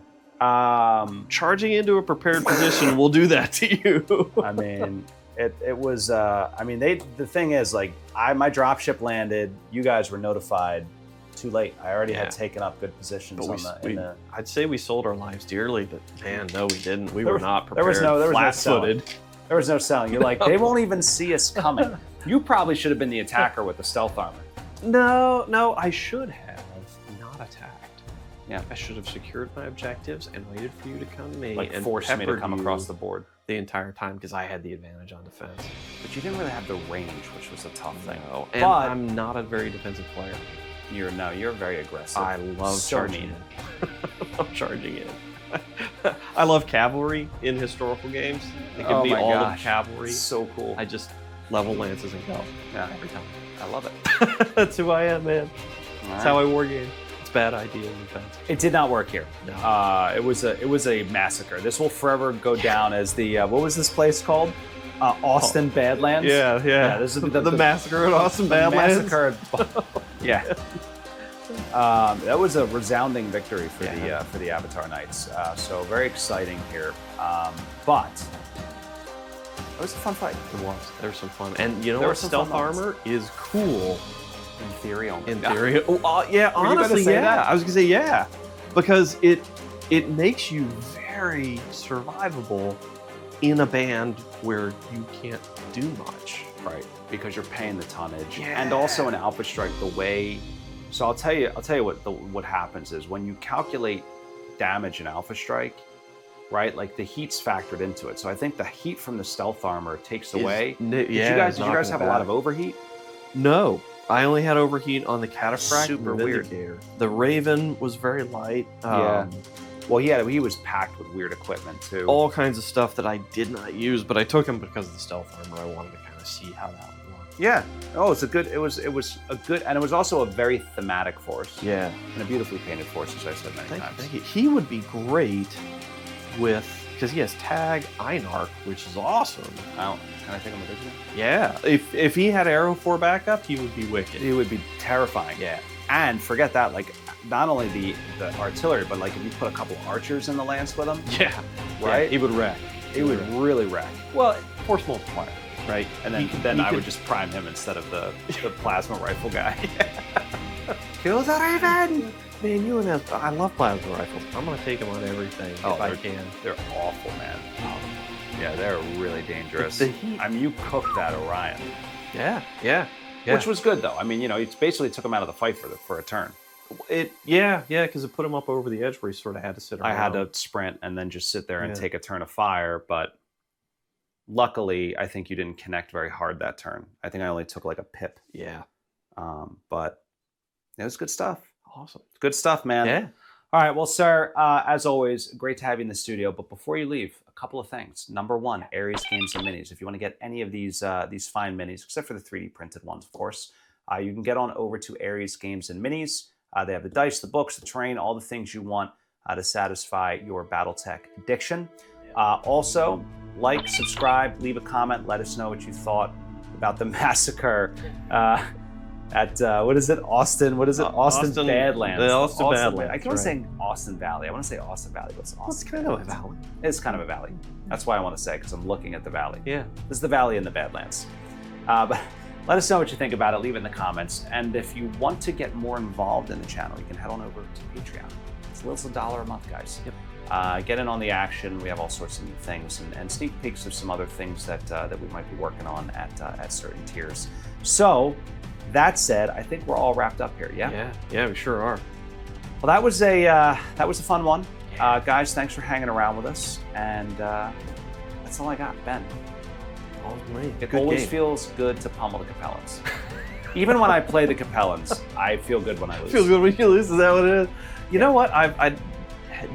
Charging into a prepared position will do that to you.
I mean, it was. I mean, the thing is, like, my dropship landed. You guys were notified too late. I already
Yeah.
had taken up good positions
But
in the.
I'd say we sold our lives dearly, but man, no, we didn't. We
There
were
was-
not
there
prepared.
was no
Flat-footed.
There was no selling. You're like, they won't even see us coming. You probably should have been the attacker with the stealth armor.
No, I should have not attacked.
Yeah.
I should have secured my objectives and waited for you to come to me
Like,
and
forced me to
peppered
come
you
across the board.
the entire time because I had the advantage on defense.
But you didn't really have the range, which was a tough thing.
No, and
But-
I'm not a very defensive player.
You're very aggressive.
I love
So
charging
mean.
in. I love charging in. I love cavalry in historical games. They give
Oh
me
my
all
gosh.
of cavalry.
So cool.
I just level lances and go
Yeah.
every time.
I love it.
That's who I am, man.
All
That's
right.
how I war game. It's a bad idea in defense.
It did not work here.
No.
It was a massacre. This will forever go down as the what was this place called? Austin Badlands.
Yeah.
This is
the massacre at Austin
the
Badlands.
massacre. Yeah. That was a resounding victory for the Avatar Knights. So very exciting here. But it was a fun fight.
It was. There was some fun, and you know
There
what?
were some
Stealth
fun moments.
armor is cool
In theory only.
in theory. Oh, yeah,
Were you gonna
honestly,
say
yeah.
that?
I was gonna say yeah, because it makes you very survivable in a band where you can't do much.
Right, because you're paying the tonnage,
Yeah.
and also in Alpha Strike the way. So I'll tell you what happens is when you calculate damage in Alpha Strike, right? Like the heat's factored into it. So I think the heat from the stealth armor takes away. Did you guys have a lot of overheat?
No, I only had overheat on the cataphract.
Super
and
weird.
Vindicator. The Raven was very light.
Yeah. Well, he was packed with weird equipment too.
All kinds of stuff that I did not use, but I took him because of the stealth armor. I wanted to kind of see how that would work.
Yeah. Oh, it was a good, and it was also a very thematic force.
Yeah.
And a beautifully painted force, as I said many times.
Thank you. He would be great with because he has tag Einarch, which is awesome.
Can I take him a vision?
Yeah, if he had arrow for backup, he would be wicked.
It would be terrifying.
Yeah.
And forget that, like, not only the artillery, but like if you put a couple archers in the lance with him,
Yeah.
right?
Yeah, he would wreck.
It would really wreck.
Well, force multiplier, right?
And then I would just prime him instead of the plasma rifle guy.
Kill the Raven! Man, you and that, I love plasma rifles. I'm gonna take them on everything if I can.
They're awful, man. Yeah, they're really dangerous.
The heat.
I mean, you cooked that Orion,
Yeah.
which was good though. I mean, it basically took him out of the fight for a turn.
Yeah, because it put him up over the edge where he sort of had to sit around.
I had to sprint and then just sit there and
Yeah.
take a turn of fire, but luckily, I think you didn't connect very hard that turn. I think I only took like a pip.
Yeah.
But it was good stuff.
Awesome.
Good stuff, man.
Yeah.
All right. Well, sir, as always, great to have you in the studio. But before you leave, a couple of things. Number one, Ares Games and Minis. If you want to get any of these fine minis, except for the 3D printed ones, of course, you can get on over to Ares Games and Minis. They have the dice, the books, the terrain, all the things you want to satisfy your BattleTech addiction. Also, like, subscribe, leave a comment, let us know what you thought about the massacre at what is it? Austin? What is it? Austin Badlands.
The Austin Badlands.
I keep on saying Austin Valley. I want to say Austin Valley, but it's Austin.
It's kind of a valley.
It's kind of a valley. That's why I want to say, because I'm looking at the valley.
Yeah.
This is the valley in the Badlands. But let us know what you think about it. Leave it in the comments. And if you want to get more involved in the channel, you can head on over to Patreon. It's a little $1 a month, guys.
Yep.
Get in on the action. We have all sorts of new things and sneak peeks of some other things that we might be working on at certain tiers. So, that said, I think we're all wrapped up here. Yeah.
Yeah, we sure are.
Well, that was a fun one, guys. Thanks for hanging around with us, and that's all I got, Ben.
All me.
It always feels good to pummel the Capellans. Even when I play the Capellans, I feel good when I lose.
Feel good when you lose. Is that what it is? You know what? I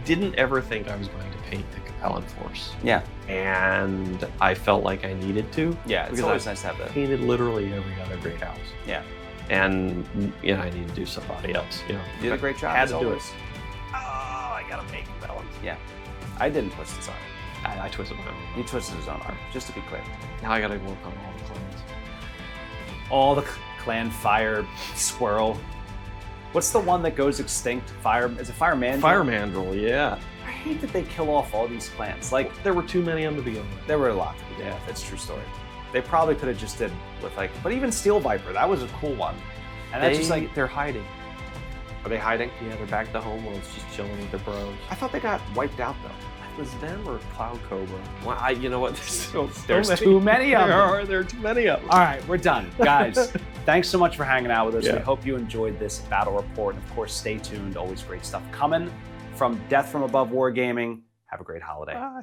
didn't ever think I was going to paint the Capellan force.
Yeah.
And I felt like I needed to.
Yeah, it's
because
always nice to have that.
Painted literally every other great house.
Yeah.
And I need to do somebody else.
You did a great job.
Had
as
to do
always.
it. Oh, I gotta make Capellans.
Yeah. I didn't twist his arm.
I twisted my own.
He twisted his own arm, just to be clear.
Now I gotta work on all the clans.
All the clan fire squirrel. What's the one that goes extinct? Is it Fire Mandrill?
Fire Mandrill, yeah.
I hate that they kill off all these clans. Like,
There were too many on the beginning.
there were a lot to begin with. It's a true story. They probably could have just did with but even Steel Viper, that was a cool one. And that's just like,
they're hiding.
are they hiding?
Yeah, they're back to homeworlds, just chilling with their bros.
I thought they got wiped out though.
Was them or Cloud Cobra? Well, you know what?
There's too many of them.
There are too many of them.
All right, we're done. Guys, thanks so much for hanging out with us.
Yeah.
We hope you enjoyed this battle report. And of course, stay tuned. Always great stuff coming from Death from Above Wargaming. Have a great holiday.
Bye.